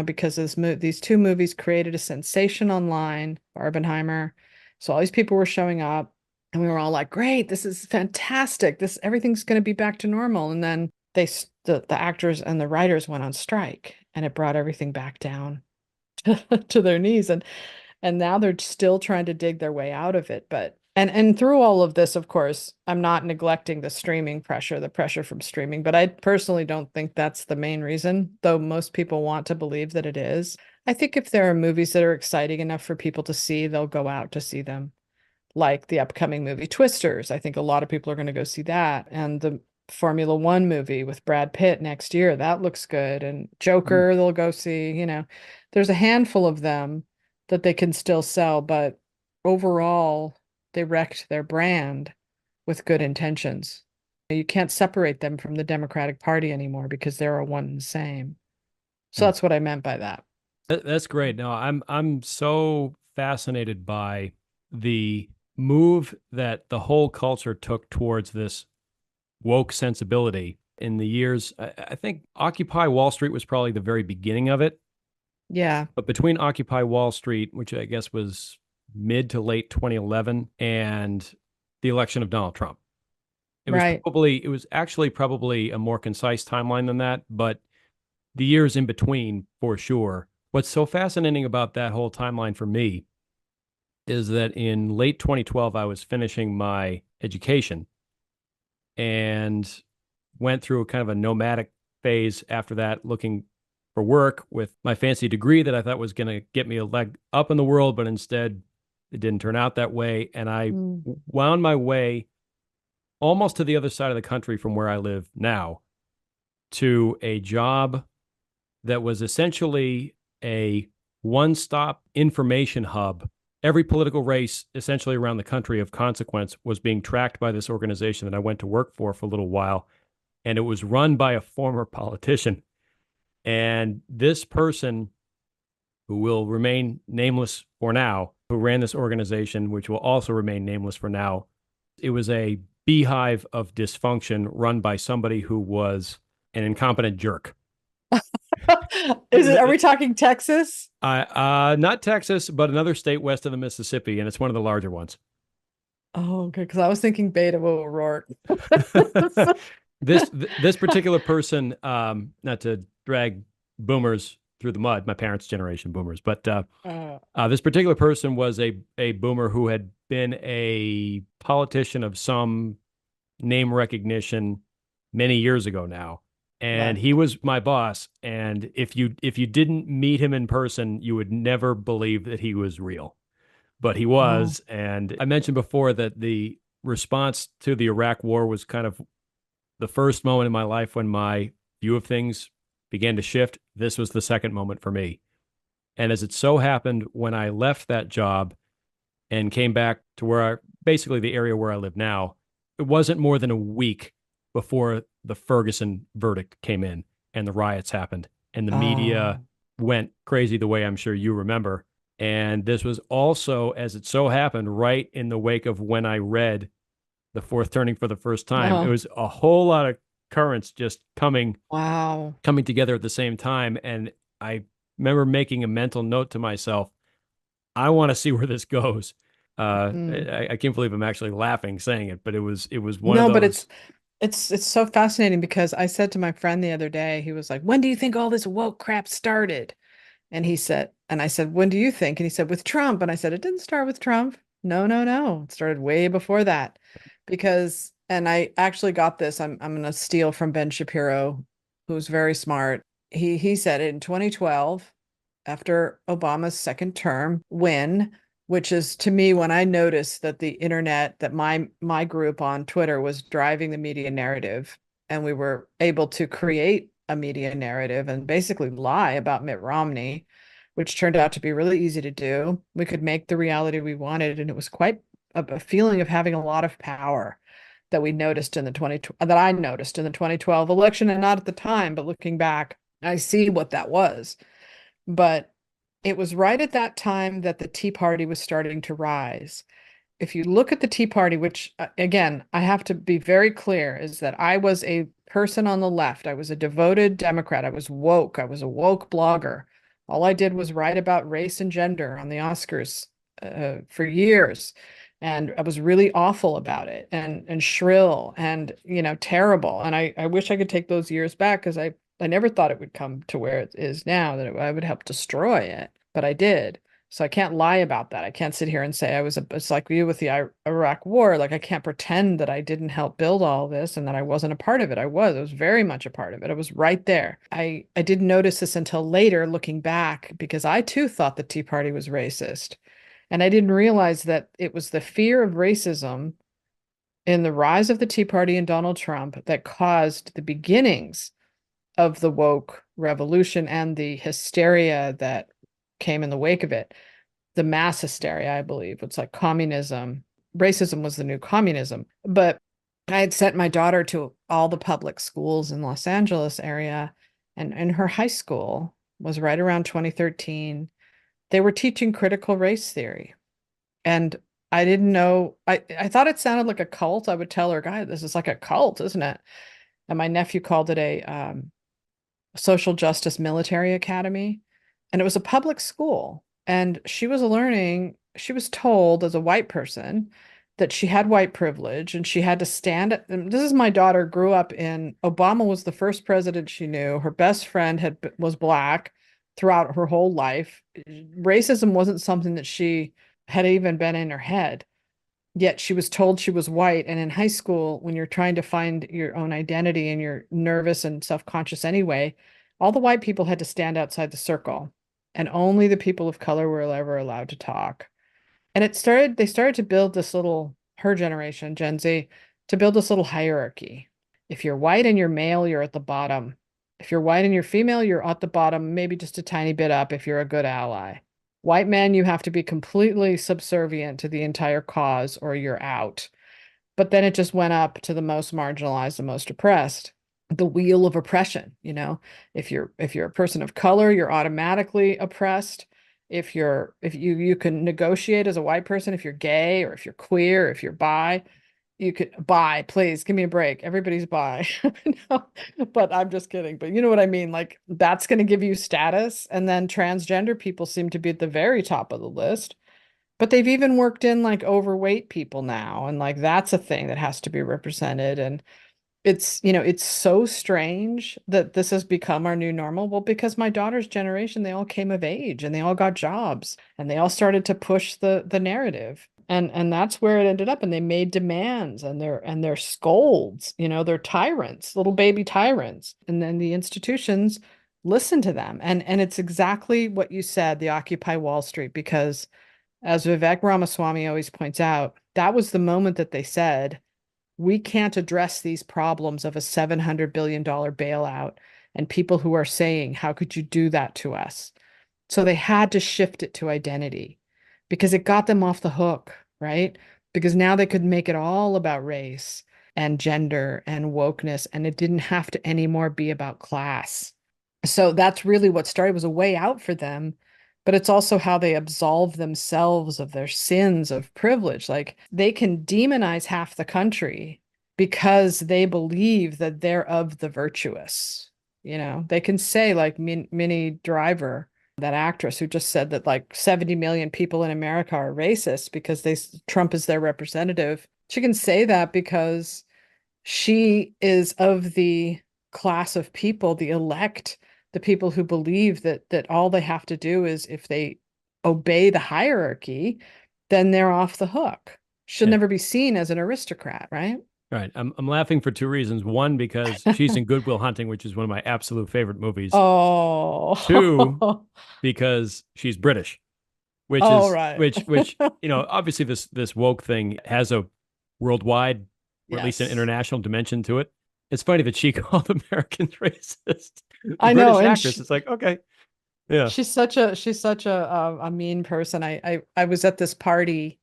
because these two movies created a sensation online, Barbenheimer. So all these people were showing up, and we were all like, great, this is fantastic. Everything's going to be back to normal. And then the actors and the writers went on strike, and it brought everything back down to their knees. And now they're still trying to dig their way out of it. But and through all of this, of course, I'm not neglecting the streaming pressure, the pressure from streaming, but I personally don't think that's the main reason, though most people want to believe that it is. I think if there are movies that are exciting enough for people to see, they'll go out to see them. Like the upcoming movie Twisters. I think a lot of people are going to go see that. And the Formula One movie with Brad Pitt next year, that looks good. And Mm. Joker, they'll go see. There's a handful of them that they can still sell, but overall, they wrecked their brand with good intentions. You can't separate them from the Democratic Party anymore because they're one and the same. So Mm. that's what I meant by that. That's great. No, I'm so fascinated by the move that the whole culture took towards this woke sensibility in the years. I think Occupy Wall Street was probably the very beginning of it. Yeah, But between Occupy Wall Street, which I guess was mid to late 2011, and the election of Donald Trump, right. it was actually probably a more concise timeline than that, but the years in between for sure. What's so fascinating about that whole timeline for me is that in late 2012, I was finishing my education and went through a kind of a nomadic phase after that, looking for work with my fancy degree that I thought was going to get me a leg up in the world, but instead it didn't turn out that way. And I Mm. wound my way almost to the other side of the country from where I live now to a job that was essentially a one stop information hub. Every political race, essentially around the country of consequence, was being tracked by this organization that I went to work for a little while. And it was run by a former politician. And this person, who will remain nameless for now, who ran this organization, which will also remain nameless for now, it was a beehive of dysfunction run by somebody who was an incompetent jerk. Are we talking Texas? Not Texas, but another state west of the Mississippi, and it's one of the larger ones. Oh, okay. Because I was thinking Beto O'Rourke. This particular person, not to drag boomers through the mud, my parents' generation boomers, but this particular person was a boomer who had been a politician of some name recognition many years ago now. And Right. he was my boss. And if you didn't meet him in person, you would never believe that he was real. But he Oh, was. And I mentioned before that the response to the Iraq War was kind of the first moment in my life when my view of things began to shift. This was the second moment for me. And as it so happened, when I left that job and came back to basically the area where I live now, it wasn't more than a week before the Ferguson verdict came in and the riots happened and the media oh, went crazy the way I'm sure you remember. And this was also, as it so happened, right in the wake of when I read The Fourth Turning for the first time. It oh, was a whole lot of currents just wow. coming together at the same time. And I remember making a mental note to myself, I want to see where this goes. Mm. I can't believe I'm actually laughing saying it, but it was one of No, but those. it's so fascinating because I said to my friend the other day, he was like, "When do you think all this woke crap started?" And I said, "When do you think?" And he said, "With Trump." And I said, "It didn't start with Trump. No, no, no. It started way before that." And I actually got this. I'm gonna steal from Ben Shapiro, who's very smart. He said it in 2012, after Obama's second term win, which is to me when I noticed that the internet, that my group on Twitter was driving the media narrative, and we were able to create a media narrative and basically lie about Mitt Romney, which turned out to be really easy to do. We could make the reality we wanted, and it was quite a feeling of having a lot of power that I noticed in the 2012 election, and not at the time, but looking back, I see what that was. But it was right at that time that the Tea Party was starting to rise. if you look at the Tea Party, which again, I have to be very clear, is that I was a person on the left. I was a devoted Democrat. I was woke. I was a woke blogger. All I did was write about race and gender on the Oscars for years. And I was really awful about it and shrill and, terrible. And I wish I could take those years back because I never thought it would come to where it is now, that I would help destroy it, but I did. So I can't lie about that. I can't sit here and say it's like you with the Iraq war. Like I can't pretend that I didn't help build all this and that I wasn't a part of it. I was very much a part of it. I was right there. I didn't notice this until later looking back because I too thought the Tea Party was racist. And I didn't realize that it was the fear of racism in the rise of the Tea Party and Donald Trump that caused the beginnings of the woke revolution and the hysteria that came in the wake of it. The mass hysteria, I believe. It's like communism. Racism was the new communism. But I had sent my daughter to all the public schools in Los Angeles area, and in her high school was right around 2013. They were teaching critical race theory. And I didn't know, I thought it sounded like a cult. I would tell her, "Guy, this is like a cult, isn't it?" And my nephew called it a social justice military academy. And it was a public school. And she was learning, she was told as a white person that she had white privilege and she had to stand. This is my daughter grew up in, Obama was the first president she knew. Her best friend was black throughout her whole life. Racism wasn't something that she had even been in her head. Yet she was told she was white. And in high school, when you're trying to find your own identity and you're nervous and self-conscious anyway, all the white people had to stand outside the circle, and only the people of color were ever allowed to talk. And they started to build this little, her generation, Gen Z, to build this little hierarchy. If you're white and you're male, you're at the bottom. If you're white and you're female, you're at the bottom, maybe just a tiny bit up if you're a good ally. White men, you have to be completely subservient to the entire cause or you're out. But then it just went up to the most marginalized, the most oppressed. The wheel of oppression, if you're a person of color, you're automatically oppressed. If you can negotiate as a white person, if you're gay or if you're queer, if you're bi, you could bi, please give me a break. Everybody's bi. No, but I'm just kidding. But you know what I mean? Like that's going to give you status. And then transgender people seem to be at the very top of the list. But they've even worked in like overweight people now. And like that's a thing that has to be represented. And it's so strange that this has become our new normal. Well, because my daughter's generation, they all came of age and they all got jobs and they all started to push the narrative. And that's where it ended up. And they made demands and they're scolds, they're tyrants, little baby tyrants. And then the institutions listen to them. And it's exactly what you said, the Occupy Wall Street, because as Vivek Ramaswamy always points out, that was the moment that they said, we can't address these problems of a $700 billion bailout and people who are saying, how could you do that to us? So they had to shift it to identity because it got them off the hook, right? Because now they could make it all about race and gender and wokeness, and it didn't have to anymore be about class. So that's really what started, was a way out for them. But it's also how they absolve themselves of their sins of privilege. Like they can demonize half the country because they believe that they're of the virtuous. They can say like Minnie Driver, that actress who just said that like 70 million people in America are racist because Trump is their representative. She can say that because she is of the class of people, the elect, the people who believe that all they have to do is, if they obey the hierarchy, then they're off the hook. She'll Yeah. never be seen as an aristocrat, right? Right. I'm laughing for two reasons. One, because she's in Good Will Hunting, which is one of my absolute favorite movies. Two, Oh, because she's British, which oh, is right. which obviously this woke thing has a worldwide or at least an Yes, international dimension to it. It's funny that she called Americans racist. The I British know, and actress. It's like, okay, yeah. she's such a mean person. I was at this party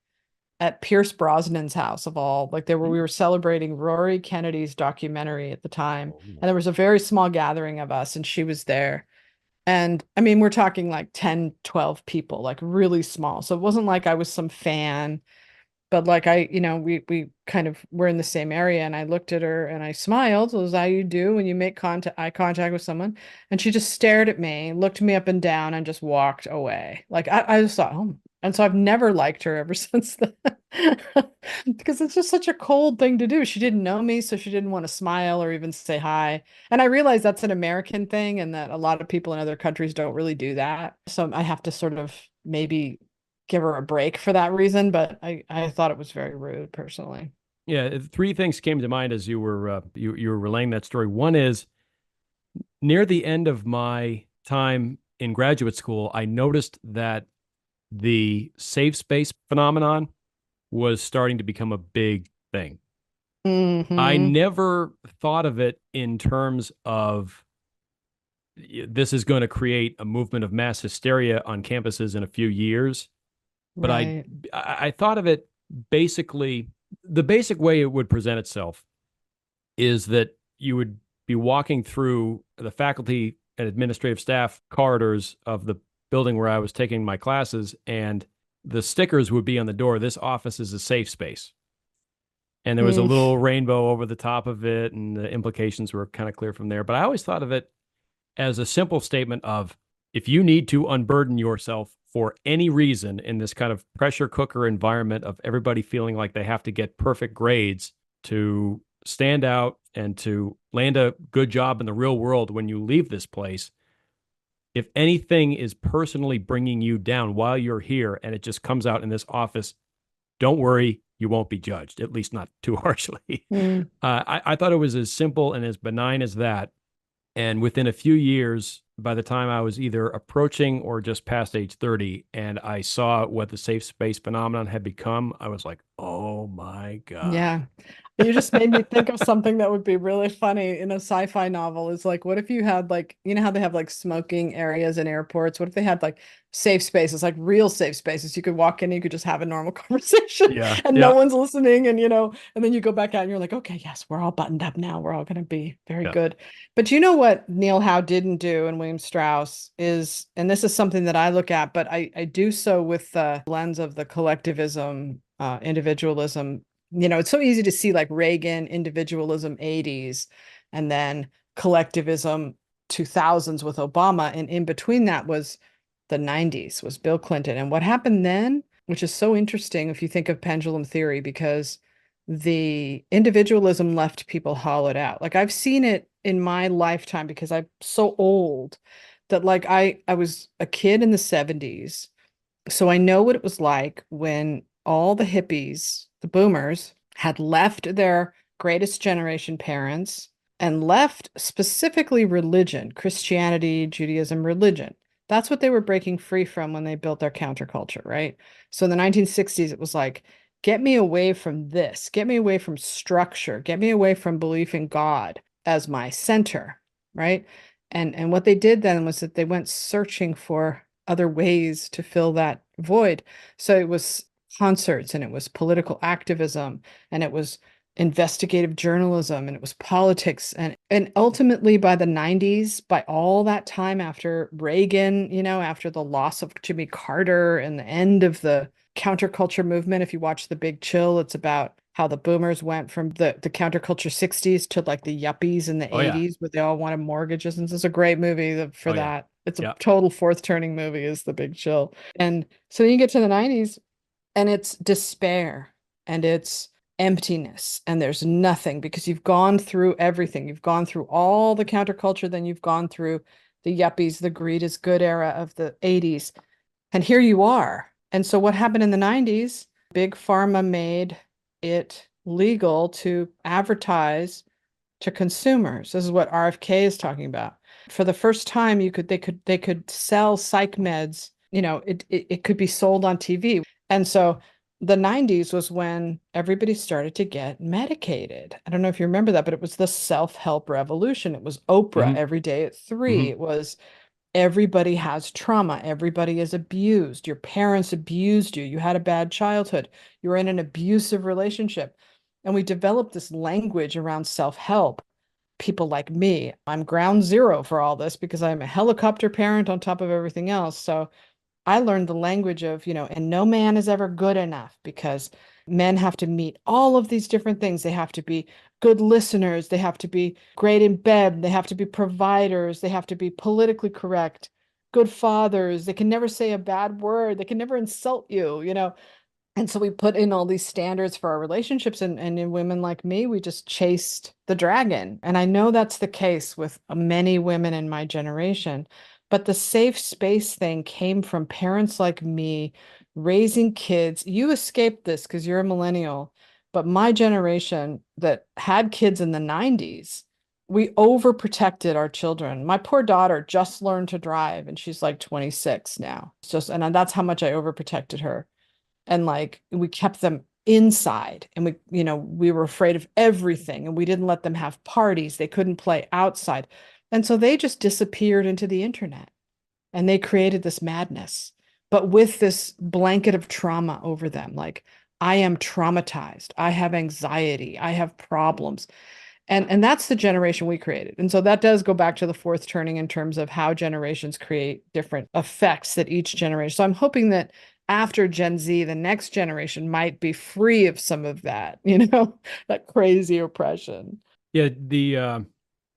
at Pierce Brosnan's house of all, like we were celebrating Rory Kennedy's documentary at the time. Oh. And there was a very small gathering of us and she was there. And I mean, we're talking like 10, 12 people, like really small. So it wasn't like I was some fan. but like we kind of were in the same area, and I looked at her and I smiled, as how you do when you make eye contact with someone. And she just stared at me, looked me up and down, and just walked away. Like I just thought, oh, and so I've never liked her ever since then. Because it's just such a cold thing to do. She didn't know me, so she didn't want to smile or even say hi. And I realize that's an American thing and that a lot of people in other countries don't really do that. So I have to sort of maybe give her a break for that reason, but I thought it was very rude personally. Yeah, three things came to mind as you were you were relaying that story. One is near the end of my time in graduate school, I noticed that the safe space phenomenon was starting to become a big thing. I Hmm. never thought of it in terms of this is going to create a movement of mass hysteria on campuses in a few years, but Right. I thought of it basically the basic way it would present itself is that you would be walking through the faculty and administrative staff corridors of the building where I was taking my classes, and the stickers would be on the door. This office is a safe space. And there was a Mm. little rainbow over the top of it, and the implications were kind of clear from there. But I always thought of it as a simple statement of if you need to unburden yourself for any reason in this kind of pressure cooker environment of everybody feeling like they have to get perfect grades to stand out and to land a good job in the real world when you leave this place, if anything is personally bringing you down while you're here and it just comes out in this office, don't worry, you won't be judged, at least not too harshly. Mm. I thought it was as simple and as benign as that. And within a few years, by the time I was either approaching or just past age 30, and I saw what the safe space phenomenon had become, I was like, oh my God. Yeah. You just made me think of something that would be really funny in a sci-fi novel. Is like, what if you had like, you know how they have like smoking areas in airports? What if they had like safe spaces, like real safe spaces? You could walk in and you could just have a normal conversation Yeah. and no Yeah. one's listening. And and then you go back out and you're like, okay, yes, we're all buttoned up now. We're all going to be very Yeah. good. But you know what Neil Howe didn't do and William Strauss is, and this is something that I look at, but I do so with the lens of the collectivism, individualism. It's so easy to see like Reagan, individualism 80s, and then collectivism 2000s with Obama. And in between that was the 90s, was Bill Clinton. And what happened then, which is so interesting if you think of pendulum theory, because the individualism left people hollowed out. Like I've seen it in my lifetime because I'm so old that like I was a kid in the 70s. So I know what it was like when all the hippies, the boomers, had left their greatest generation parents and left specifically religion, Christianity, Judaism, religion. That's what they were breaking free from when they built their counterculture, right? So in the 1960s, it was like, get me away from this, get me away from structure, get me away from belief in God as my center, right? And what they did then was that they went searching for other ways to fill that void. So it was concerts and it was political activism and it was investigative journalism and it was politics and ultimately by the 90s, by all that time after Reagan, after the loss of Jimmy Carter and the end of the counterculture movement. If you watch The Big Chill, it's about how the boomers went from the counterculture 60s to like the yuppies in the Oh, yeah. 80s where they all wanted mortgages. And it's a great movie for Oh, yeah. that. It's a Yeah. total fourth turning movie is The Big Chill. And so then you get to the 90s and it's despair and it's emptiness and there's nothing because you've gone through everything. You've gone through all the counterculture, then you've gone through the yuppies, the greed is good era of the 80s. And here you are. And so what happened in the 90s? Big Pharma made it legal to advertise to consumers. This is what RFK is talking about. For the first time, they could sell psych meds. It could be sold on TV. And so the 90s was when everybody started to get medicated. I don't know if you remember that, but it was the self-help revolution. It was Oprah Hmm. every day at 3. Hmm. It was everybody has trauma. Everybody is abused. Your parents abused you. You had a bad childhood. You were in an abusive relationship. And we developed this language around self-help. People like me, I'm ground zero for all this because I'm a helicopter parent on top of everything else. So I learned the language of, and no man is ever good enough because Men have to meet all of these different things. They have to be good listeners. They have to be great in bed. They have to be providers. They have to be politically correct, good fathers. They can never say a bad word. They can never insult you, you know? And so we put in all these standards for our relationships, and in women like me, we just chased the dragon. And I know that's the case with many women in my generation. But the safe space thing came from parents like me raising kids. You escaped this because you're a millennial, but my generation that had kids in the 90s, we overprotected our children. My poor daughter just learned to drive and she's like 26 now. It's just, and that's how much I overprotected her. And like we kept them inside, and we were afraid of everything, and we didn't let them have parties. They couldn't play outside. And so they just disappeared into the internet, and they created this madness, but with this blanket of trauma over them. Like, I am traumatized. I have anxiety. I have problems. And that's the generation we created. And so that does go back to the fourth turning in terms of how generations create different effects that each generation. So I'm hoping that after Gen Z, the next generation might be free of some of that, that crazy oppression. Yeah, the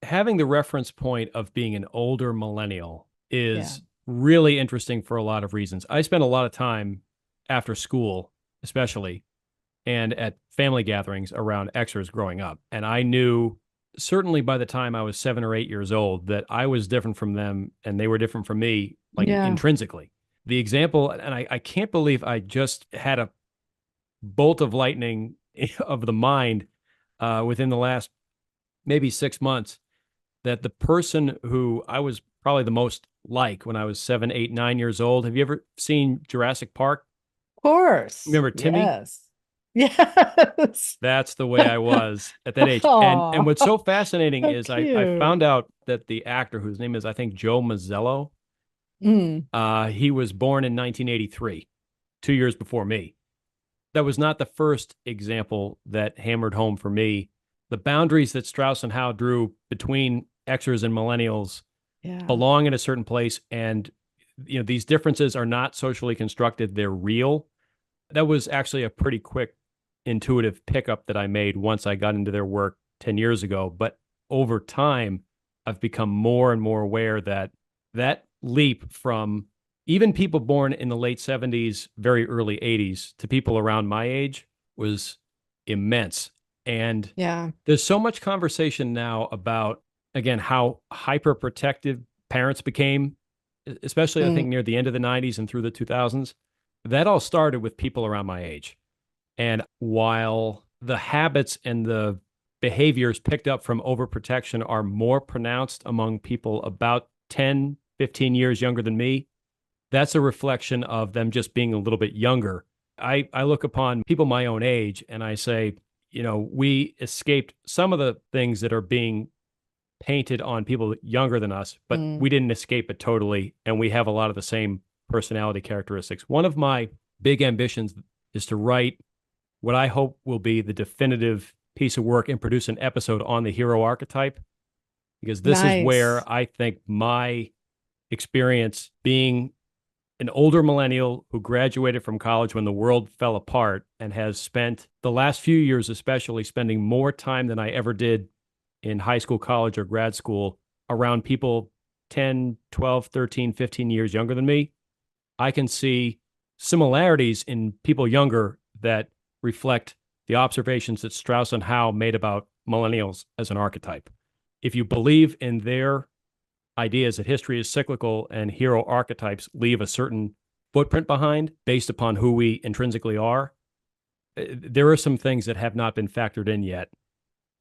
having the reference point of being an older millennial Yeah. is really interesting for a lot of reasons. I spent a lot of time after school, especially, and at family gatherings around Xers growing up. And I knew certainly by the time I was 7 or 8 years old that I was different from them and they were different from me, like Yeah. intrinsically. The example, and I can't believe I just had a bolt of lightning of the mind within the last maybe 6 months, that the person who I was probably the most like when I was 7, 8, 9 years old. Have you ever seen Jurassic Park? Of course. Remember Timmy? Yes. Yes. That's the way I was at that age. And Oh, what's so fascinating so is I cute. found out that the actor whose name is I think Joe Mazzello, Mm, he was born in 1983, 2 years before me. That was not the first example that hammered home for me the boundaries that Strauss and Howe drew between Xers and millennials yeah. belong in a certain place, and these differences are not socially constructed; they're real. That was actually a pretty quick intuitive pickup that I made once I got into their work 10 years ago. But over time, I've become more and more aware that that leap from even people born in the late 70s, very early 80s to people around my age was immense. And Yeah. there's so much conversation now about, again, how hyper protective parents became, especially I think Mm, near the end of the 90s and through the 2000s. That all started with people around my age. And while the habits and the behaviors picked up from overprotection are more pronounced among people about 10, 15 years younger than me, that's a reflection of them just being a little bit younger. I look upon people my own age and I say, we escaped some of the things that are being painted on people younger than us, but mm. we didn't escape it totally. And we have a lot of the same personality characteristics. One of my big ambitions is to write what I hope will be the definitive piece of work and produce an episode on the hero archetype, because this is Nice. where I think my experience being an older millennial who graduated from college when the world fell apart and has spent the last few years, especially spending more time than I ever did in high school, college, or grad school around people 10, 12, 13, 15 years younger than me. I can see similarities in people younger that reflect the observations that Strauss and Howe made about millennials as an archetype. If you believe in their ideas that history is cyclical and hero archetypes leave a certain footprint behind based upon who we intrinsically are, there are some things that have not been factored in yet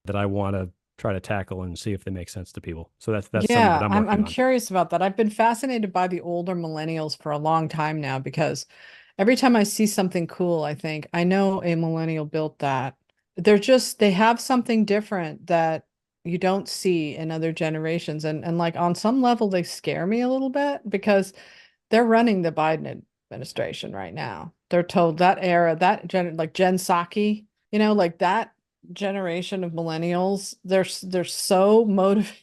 that I want to try to tackle and see if they make sense to people. So that's something that Yeah, I'm I'm working I'm on. curious about that. I've been fascinated by the older millennials for a long time now because every time I see something cool, I think I know a millennial built that. They have something different that you don't see in other generations. And like on some level they scare me a little bit because they're running the Biden administration right now. They're told that era, like Jen Psaki, like that generation of millennials, they're so motivated.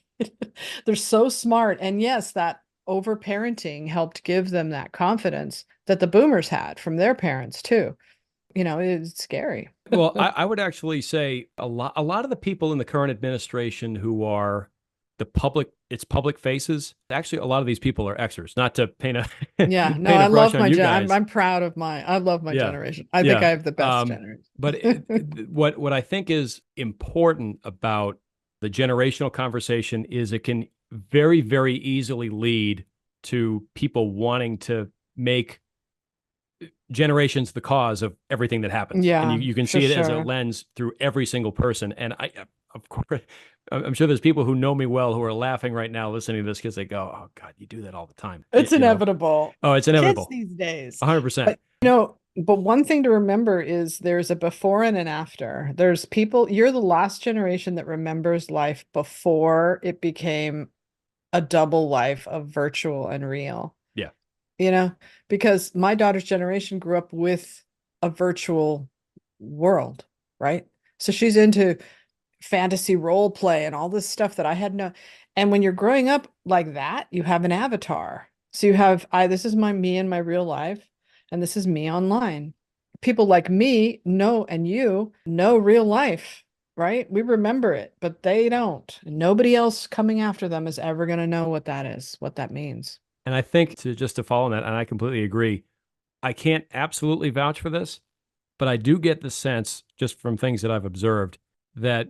They're so smart. And yes, that overparenting helped give them that confidence that the boomers had from their parents too. it's scary. Well, I would actually say a lot of the people in the current administration who are it's public faces. Actually, a lot of these people are Xers. Not to paint a Yeah, no, paint a I brush love on my you gen. guys. I'm proud of I love my Yeah, generation. I think yeah. I have the best generation. But what I think is important about the generational conversation is it can very, very easily lead to people wanting to make generations the cause of everything that happens, and Yeah, you can for see it as a sure. lens through every single person. And of course, I'm sure there's people who know me well who are laughing right now listening to this because they go, "Oh God, you do that all the time." It's inevitable. Oh, it's Kids inevitable, these days. 100%. But one thing to remember is there's a before and an after. There's people, you're the last generation that remembers life before it became a double life of virtual and real. Yeah, you know, because my daughter's generation grew up with a virtual world, right? So she's into fantasy role play and all this stuff that I had no. And when you're growing up like that, you have an avatar. So you have this is me in my real life, and this is me online. People like me know, and you know real life, right? We remember it, but they don't. Nobody else coming after them is ever going to know what that is, what that means. and I think to follow on that, and I completely agree. I can't absolutely vouch for this, but I do get the sense just from things that I've observed that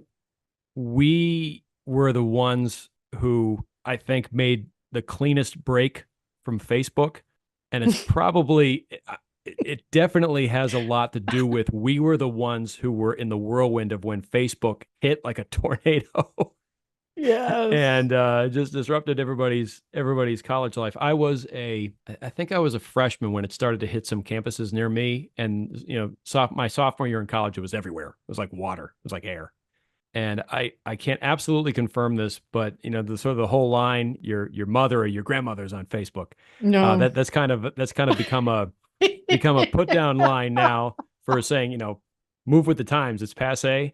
we were the ones who I think made the cleanest break from Facebook. And it's probably, it definitely has a lot to do with we were the ones who were in the whirlwind of when Facebook hit like a tornado Yes. and just disrupted everybody's college life. I think I was a freshman when it started to hit some campuses near me, and my sophomore year in college, it was everywhere. It was like water. It was like air. And I can't absolutely confirm this, but the sort of the whole line, your mother or your grandmother's on Facebook. No. That's kind of become a put down line now for saying, move with the times. It's passe.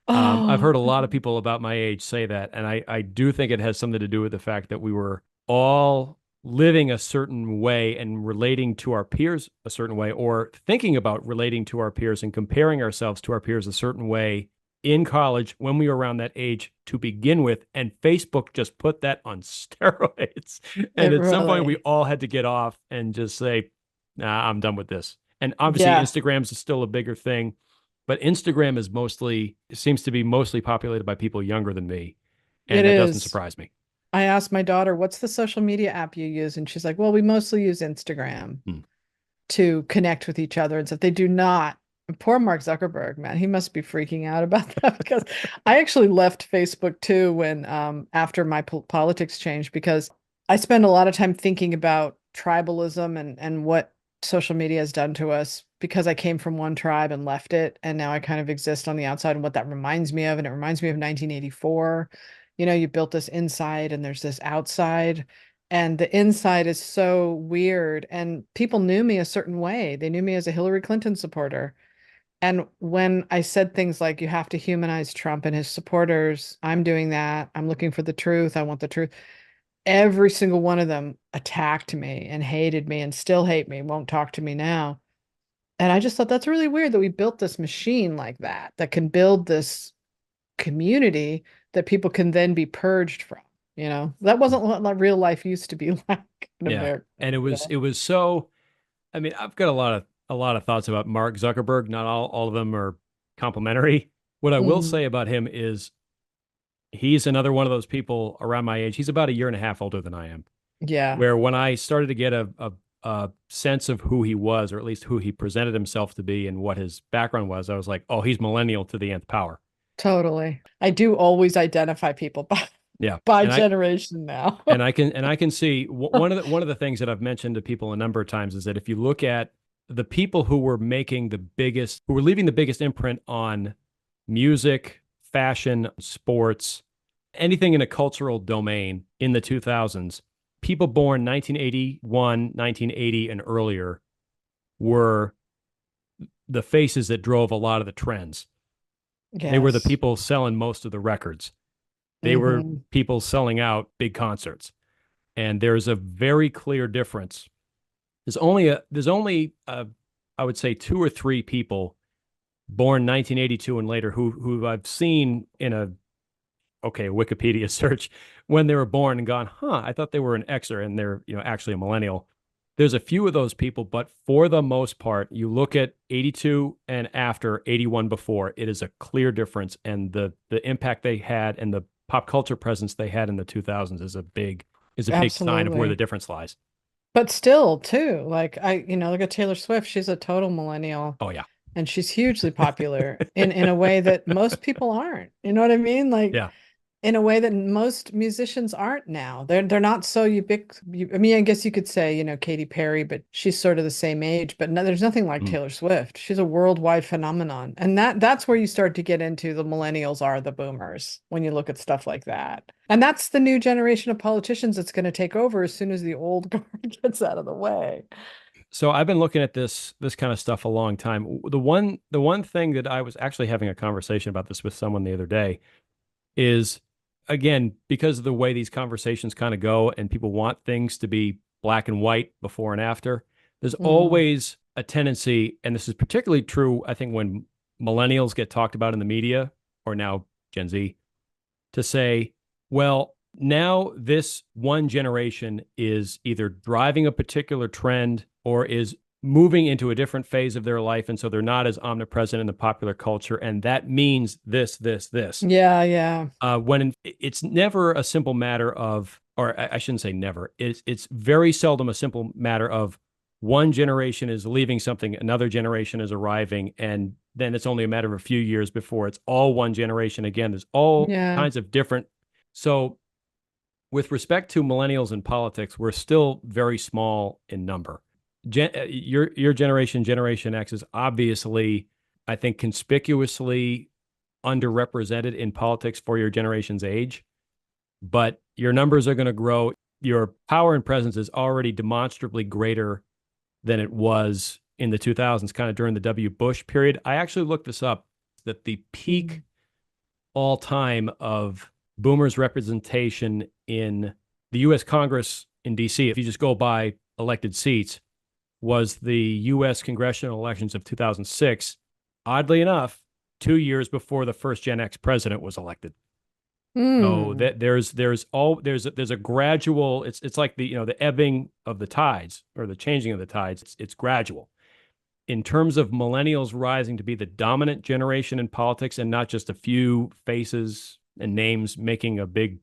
I've Oh, heard a lot of people about my age say that, and I do think it has something to do with the fact that we were all living a certain way and relating to our peers a certain way, or thinking about relating to our peers and comparing ourselves to our peers a certain way in college when we were around that age to begin with. And Facebook just put that on steroids. it And at some point, we really. all had to get off and just say, nah, I'm done with this. And obviously, Yeah, Instagram's is still a bigger thing, but Instagram seems to be mostly populated by people younger than me. it And that doesn't is. surprise me. I asked my daughter, what's the social media app you use? And she's like, well, we mostly use Instagram Hmm. to connect with each other and stuff. They do not. Poor Mark Zuckerberg, man, he must be freaking out about that because I actually left Facebook too when after my politics changed because I spend a lot of time thinking about tribalism and what social media has done to us because I came from one tribe and left it and now I kind of exist on the outside and what that reminds me of, and it reminds me of 1984. You built this inside and there's this outside, and the inside is so weird, and people knew me a certain way. They knew me as a Hillary Clinton supporter. And when I said things like, you have to humanize Trump and his supporters, I'm doing that. I'm looking for the truth. I want the truth. Every single one of them attacked me and hated me and still hate me, won't talk to me now. And I just thought that's really weird that we built this machine like that, that can build this community that people can then be purged from. That wasn't what real life used to be like in Yeah. America. And it Yeah. was, it was so, I mean, I've got a lot of thoughts about Mark Zuckerberg. Not all of them are complimentary. What I will Mhm. say about him is he's another one of those people around my age. He's about a year and a half older than I am. Yeah, Where when I started to get a sense of who he was, or at least who he presented himself to be and what his background was, I was like, oh, he's millennial to the nth power. totally. I do always identify people by Yeah. by And I generation now. and I can see one of the things that I've mentioned to people a number of times is that if you look at the people who were leaving the biggest imprint on music, fashion, sports, anything in a cultural domain in the 2000s, people born 1981, 1980 and earlier were the faces that drove a lot of the trends. They were the Yes. people selling most of the records. They were Hmm. people selling out big concerts. And there's a very clear difference. There's only I would say two or three people born 1982 and later, who I've seen in a Wikipedia search when they were born and gone, huh, I thought they were an Xer and they're, actually a millennial. There's a few of those people, but for the most part, you look at 82 and after, 81 before, it is a clear difference. And the impact they had and the pop culture presence they had in the 2000s is a big sign of where the Absolutely. difference lies. But still, too, like look at Taylor Swift. She's a total millennial Oh yeah. and she's hugely popular in a way that most people aren't. You know what I mean? Like Yeah. in a way that most musicians aren't now. They're not so I mean, I guess you could say, Katy Perry, but she's sort of the same age, but no, there's nothing like Mm. Taylor Swift. She's a worldwide phenomenon. And that's where you start to get into the millennials are the boomers when you look at stuff like that. And that's the new generation of politicians that's going to take over as soon as the old guard gets out of the way. So I've been looking at this kind of stuff a long time. The one thing that I was actually having a conversation about this with someone the other day is, again, because of the way these conversations kind of go and people want things to be black and white before and after, there's Mm, always a tendency, and this is particularly true, I think, when millennials get talked about in the media, or now Gen Z, to say, well, now this one generation is either driving a particular trend or is moving into a different phase of their life. And so they're not as omnipresent in the popular culture. And that means this. yeah, yeah. It's never a simple matter of, or I shouldn't say never, it's very seldom a simple matter of one generation is leaving something, another generation is arriving, and then it's only a matter of a few years before it's all one generation again. There's all Yeah. kinds of different. So, with respect to millennials in politics, we're still very small in number. Your generation, Generation X, is obviously, I think, conspicuously underrepresented in politics for your generation's age, but your numbers are going to grow. Your power and presence is already demonstrably greater than it was in the 2000s, kind of during the W. Bush period. I actually looked this up, that the peak Mm. all time of boomers representation in the US Congress in DC, if you just go by elected seats, was the US congressional elections of 2006. Oddly enough, 2 years before the first Gen X president was elected. So Mm. that there's a gradual, it's like the ebbing of the tides or the changing of the tides. It's gradual. In terms of millennials rising to be the dominant generation in politics and not just a few faces and names making a big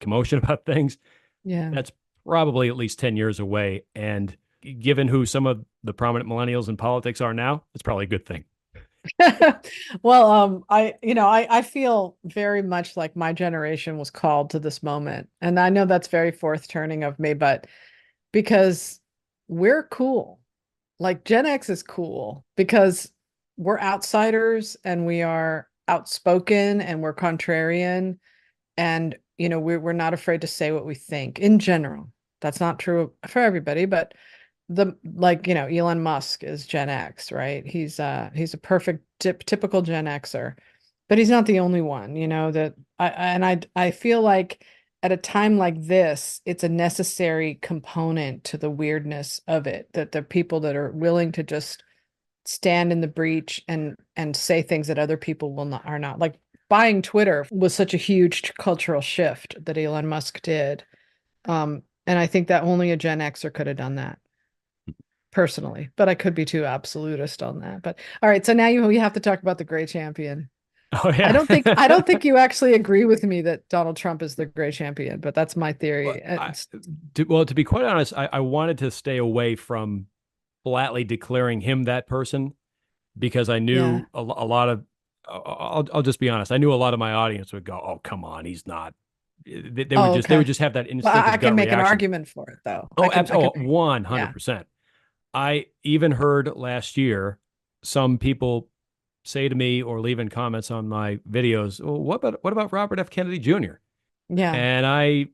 commotion about things, Yeah. that's probably at least 10 years away. And given who some of the prominent millennials in politics are now, it's probably a good thing. Well, I feel very much like my generation was called to this moment. And I know that's very fourth turning of me, but because we're cool. Like Gen X is cool because we're outsiders and we are outspoken and we're contrarian and we're not afraid to say what we think in general. That's not true for everybody, but Elon Musk is Gen X, right? He's a perfect typical Gen Xer, but he's not the only one, that I feel like at a time like this, it's a necessary component to the weirdness of it, that the people that are willing to just stand in the breach and say things that other people will not are not. Like buying Twitter was such a huge cultural shift that Elon Musk did. And I think that only a Gen Xer could have done that personally, but I could be too absolutist on that. But all right, so now we have to talk about the gray champion. Oh I yeah. don't think I don't think you actually agree with me that Donald Trump is the gray champion, but that's my Well, theory. to be quite honest, I wanted to stay away from flatly declaring him that person because I Yeah. knew a lot of. I'll just be honest. I knew a lot of my audience would go, "Oh, come on, he's not." Oh, They would okay. just have that Well, I instinctive can gut make an reaction. argument for it though. Oh, I can absolutely, make, one hundred yeah. percent. I even heard last year some people say to me or leave in comments on my videos, well, what about Robert F. Kennedy Jr.? Yeah. And I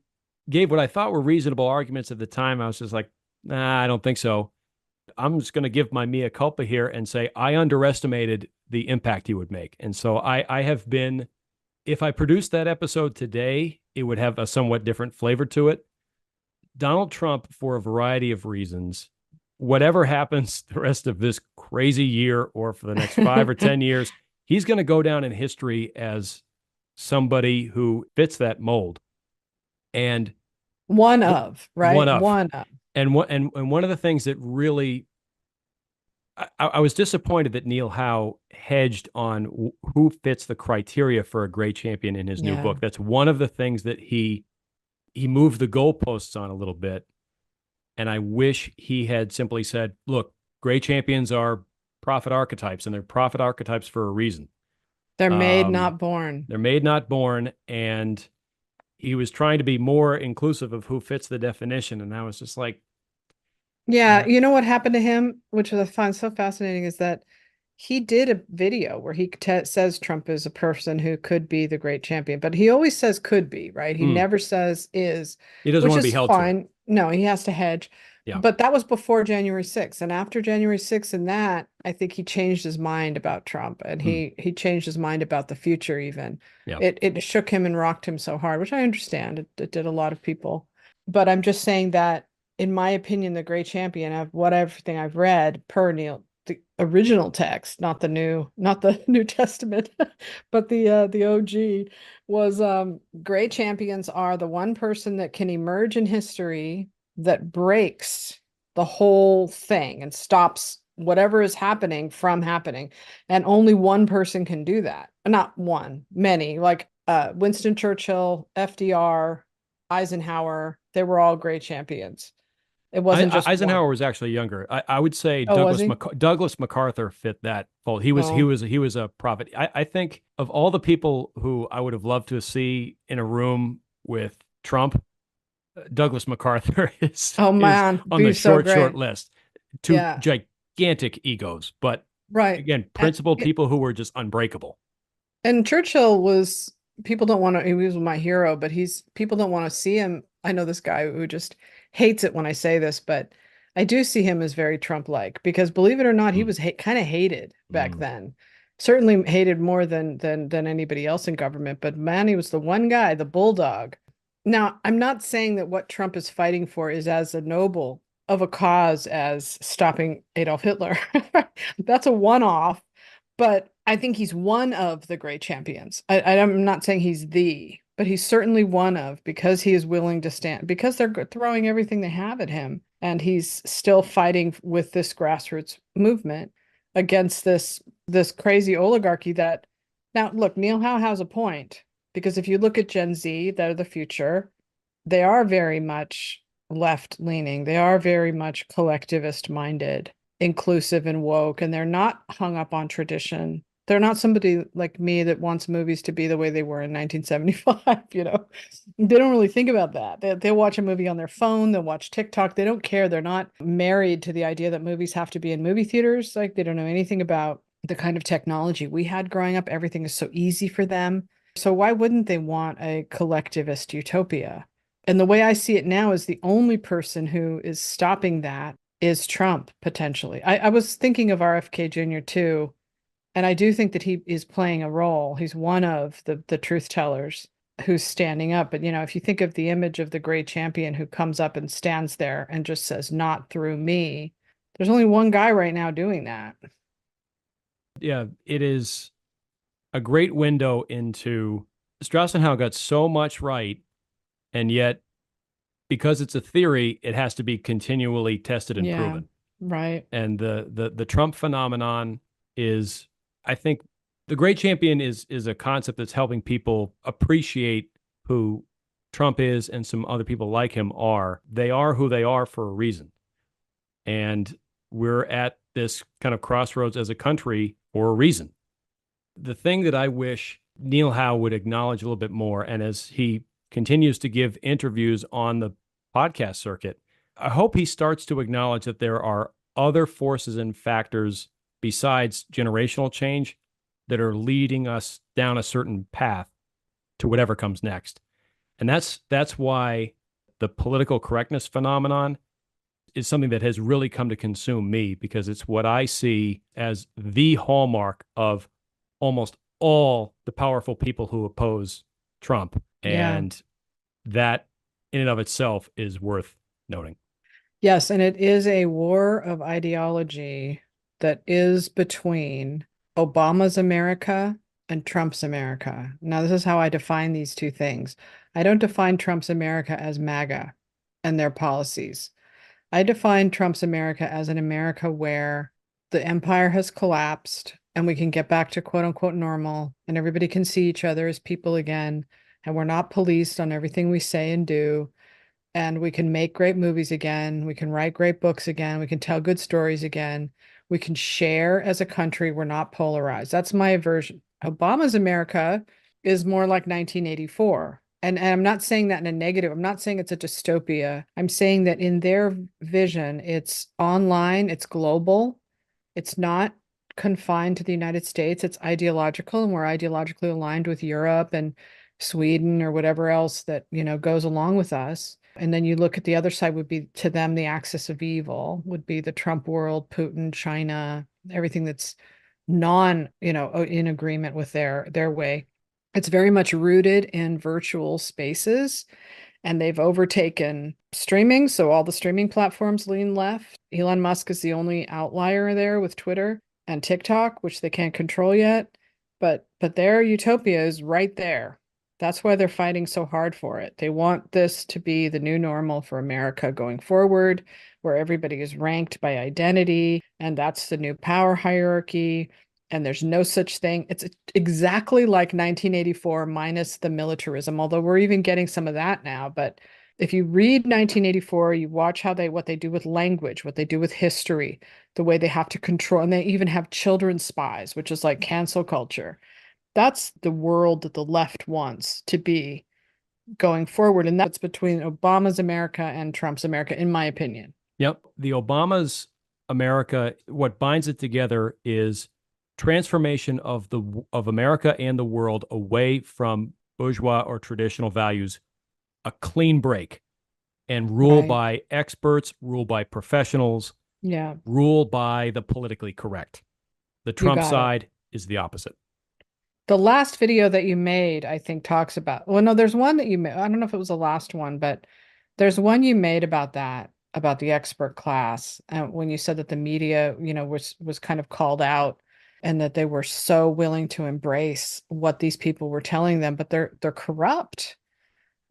gave what I thought were reasonable arguments at the time. I was just like, nah, I don't think so. I'm just going to give my mea culpa here and say I underestimated the impact he would make. And so I have been, if I produced that episode today, it would have a somewhat different flavor to it. Donald Trump, for a variety of reasons, whatever happens the rest of this crazy year or for the next 5 or 10 years, he's going to go down in history as somebody who fits that mold. And One of, one right? of, One of. and one of the things that really I was disappointed that Neil Howe hedged on who fits the criteria for a great champion in his new Yeah. book. That's one of the things that he moved the goalposts on a little bit. And I wish he had simply said, look, great champions are prophet archetypes, and they're prophet archetypes for a reason. They're made, Um, not born. they're made, not born. And he was trying to be more inclusive of who fits the definition. And I was just like, Yeah, you know what happened to him, which I find so fascinating, is that he did a video where he says Trump is a person who could be the great champion, but he always says could be, right? He mm, never says is, he doesn't which want to be is held to it. fine. No, he has to hedge. Yeah. But that was before January 6th. And after January 6th and that, I think he changed his mind about Trump and Mm, he changed his mind about the future even. yeah. It shook him and rocked him so hard, which I understand. It did a lot of people. But I'm just saying that in my opinion, the great champion of what everything I've read per Neil, the original text, not the New Testament, but the OG was great champions are the one person that can emerge in history that breaks the whole thing and stops whatever is happening from happening. And only one person can do that. Not one, many, like Winston Churchill, FDR, Eisenhower, they were all great champions. It wasn't just Eisenhower one. was actually younger. I would say Oh, was he? Douglas MacArthur fit that fold. Oh, He was a prophet. I think of all the people who I would have loved to see in a room with Trump, Douglas MacArthur oh is man, on the be so short great. list. Two Yeah, gigantic egos, but right. again, And, principled people who were just unbreakable. and Churchill was, people don't want to, he was my hero, but people don't want to see him. I know this guy who just hates it when I say this, but I do see him as very Trump-like because believe it or not, he Mm, was kind of hated back mm. then. Certainly hated more than anybody else in government, but man, he was the one guy, the bulldog. Now, I'm not saying that what Trump is fighting for is as a noble of a cause as stopping Adolf Hitler. That's a one-off, but I think he's one of the great champions. I'm not saying he's the, but he's certainly one of because he is willing to stand because they're throwing everything they have at him, and he's still fighting with this grassroots movement against this crazy oligarchy that now look, Neil Howe has a point because if you look at Gen Z, they're the future. They are very much left leaning. They are very much collectivist minded, inclusive and woke, and they're not hung up on tradition. They're not somebody like me that wants movies to be the way they were in 1975, you know. They don't really think about that. They'll watch a movie on their phone, they'll watch TikTok. They don't care. They're not married to the idea that movies have to be in movie theaters. Like they don't know anything about the kind of technology we had growing up. Everything is so easy for them. So why wouldn't they want a collectivist utopia? And the way I see it now is the only person who is stopping that is Trump, potentially. I was thinking of RFK Jr. too, and I do think that he is playing a role. He's one of the truth tellers who's standing up. But, you know, if you think of the image of the great champion who comes up and stands there and just says, not through me, there's only one guy right now doing that. Yeah, it is a great window into Strauss and Howe got so much right, and yet because it's a theory, it has to be continually tested and Yeah, proven. right. And the Trump phenomenon is, I think, the great champion is a concept that's helping people appreciate who Trump is and some other people like him are. They are who they are for a reason. And we're at this kind of crossroads as a country for a reason. The thing that I wish Neil Howe would acknowledge a little bit more, and as he continues to give interviews on the podcast circuit, I hope he starts to acknowledge that there are other forces and factors besides generational change that are leading us down a certain path to whatever comes next. And that's why the political correctness phenomenon is something that has really come to consume me because it's what I see as the hallmark of almost all the powerful people who oppose Trump. Yeah. And that in and of itself is worth noting. Yes, and it is a war of ideology that is between Obama's America and Trump's America. Now, this is how I define these two things. I don't define Trump's America as MAGA and their policies. I define Trump's America as an America where the empire has collapsed and we can get back to quote unquote normal and everybody can see each other as people again. And we're not policed on everything we say and do, and we can make great movies again. We can write great books again. We can tell good stories again. We can share as a country. We're not polarized. That's my version. Obama's America is more like 1984. And I'm not saying that in a negative. I'm not saying it's a dystopia. I'm saying that in their vision, it's online, it's global, it's not confined to the United States. It's ideological, and we're ideologically aligned with Europe and Sweden or whatever else that, goes along with us. And then you look at the other side would be to them the axis of evil would be the Trump world, Putin, China, everything that's non, in agreement with their way. It's very much rooted in virtual spaces, and they've overtaken streaming. So all the streaming platforms lean left. Elon Musk is the only outlier there with Twitter and TikTok, which they can't control yet. But their utopia is right there. That's why they're fighting so hard for it. They want this to be the new normal for America going forward, where everybody is ranked by identity, and that's the new power hierarchy. And there's no such thing. It's exactly like 1984 minus the militarism, although we're even getting some of that now. But if you read 1984, you watch what they do with language, what they do with history, the way they have to control, and they even have children's spies, which is like cancel culture. That's the world that the left wants to be going forward. And that's between Obama's America and Trump's America, in my opinion. Yep. The Obama's America, what binds it together is transformation of America and the world away from bourgeois or traditional values, a clean break, and rule Right. by experts, rule by professionals, Yeah, rule by the politically correct. The you Trump got it. side is the opposite. The last video that you made, I think, talks about, well, no, there's one that you made. I don't know if it was the last one, but there's one you made about that, about the expert class, when you said that the media, was kind of called out and that they were so willing to embrace what these people were telling them, but they're corrupt.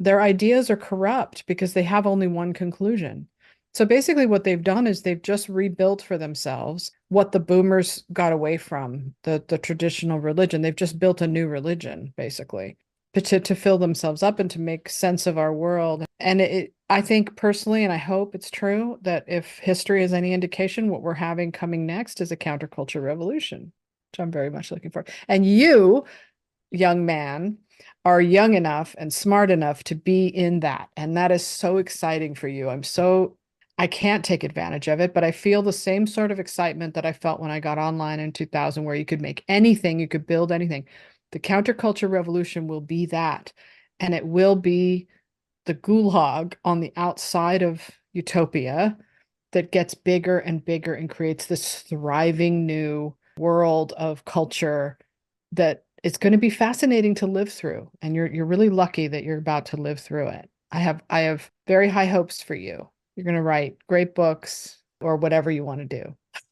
Their ideas are corrupt because they have only one conclusion. So basically, what they've done is they've just rebuilt for themselves what the boomers got away from, the traditional religion. They've just built a new religion, basically, to fill themselves up and to make sense of our world. And I think personally, and I hope it's true, that if history is any indication, what we're having coming next is a counterculture revolution, which I'm very much looking for. And you, young man, are young enough and smart enough to be in that. And that is so exciting for you. I can't take advantage of it, but I feel the same sort of excitement that I felt when I got online in 2000, where you could make anything, you could build anything. The counterculture revolution will be that. And it will be the gulag on the outside of utopia that gets bigger and bigger and creates this thriving new world of culture that it's going to be fascinating to live through. And you're really lucky that you're about to live through it. I have very high hopes for you. You're going to write great books or whatever you want to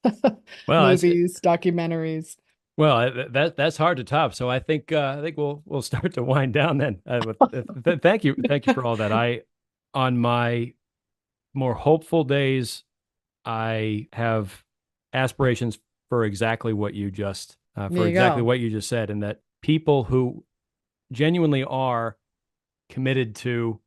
do. Well, Movies, documentaries. that's hard to top. So I think we'll start to wind down then. Thank you for all that. On my more hopeful days, I have aspirations for exactly what you just There you go. said, and that people who genuinely are committed to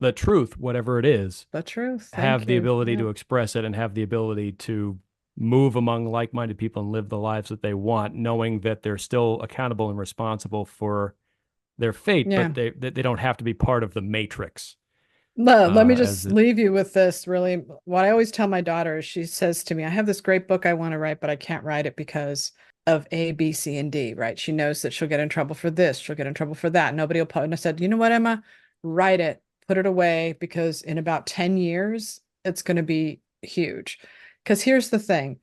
the truth, whatever it is, The truth. have Thank the you. ability Yeah. to express it and have the ability to move among like-minded people and live the lives that they want, knowing that they're still accountable and responsible for their fate, Yeah. but they don't have to be part of the matrix. Let me As just it, leave you with this really. What I always tell my daughter is she says to me, I have this great book I want to write, but I can't write it because of A, B, C, and D, right? She knows that she'll get in trouble for this, she'll get in trouble for that. Nobody will put. And I said, you know what, Emma? Write it, put it away, because in about 10 years, it's going to be huge. Because here's the thing,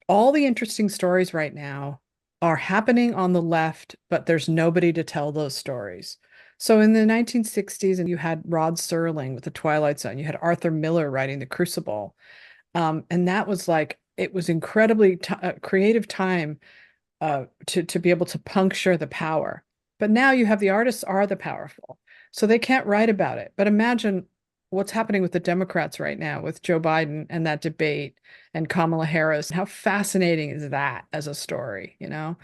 all the interesting stories right now are happening on the left, but there's nobody to tell those stories. So in the 1960s, and you had Rod Serling with The Twilight Zone, you had Arthur Miller writing The Crucible. And that was like, it was incredibly creative time to be able to puncture the power. But now you have the artists are the powerful, so they can't write about it. But imagine what's happening with the Democrats right now with Joe Biden and that debate and Kamala Harris. How fascinating is that as a story, you know?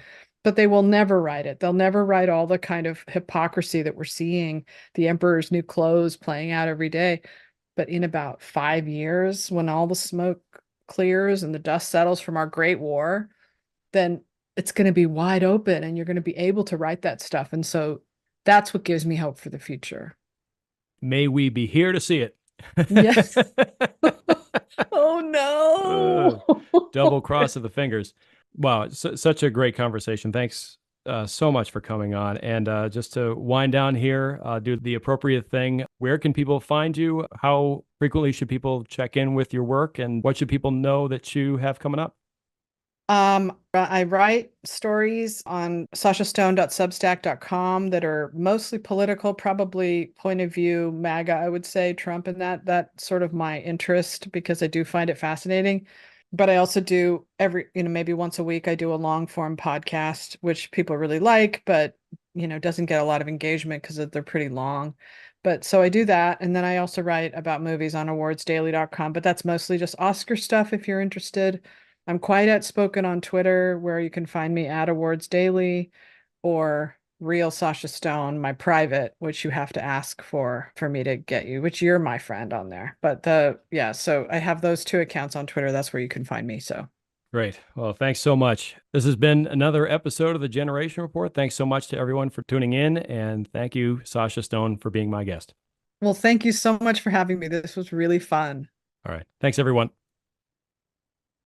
But they will never write it. They'll never write all the kind of hypocrisy that we're seeing, the emperor's new clothes playing out every day. But in about 5 years, when all the smoke clears and the dust settles from our Great War, then it's going to be wide open and you're going to be able to write that stuff. And so that's what gives me hope for the future. May we be here to see it. Yes. Oh Double no. cross of the fingers. Wow, such a great conversation. Thanks so much for coming on. And just to wind down here, do the appropriate thing. Where can people find you? How frequently should people check in with your work? And what should people know that you have coming up? I write stories on sashastone.substack.com that are mostly political, probably point of view, MAGA, I would say, Trump, and that's sort of my interest because I do find it fascinating. But I also do maybe once a week, I do a long form podcast, which people really like, but doesn't get a lot of engagement because they're pretty long. But so I do that. And then I also write about movies on awardsdaily.com, but that's mostly just Oscar stuff if you're interested. I'm quite outspoken on Twitter, where you can find me at Awards Daily or Real Sasha Stone, my private, which you have to ask for me to get you, which you're my friend on there. But so I have those two accounts on Twitter. That's where you can find me. So Great. Well, thanks so much. This has been another episode of the Generation Report. Thanks so much to everyone for tuning in. And thank you, Sasha Stone, for being my guest. well, thank you so much for having me. This was really fun. All right. Thanks, everyone.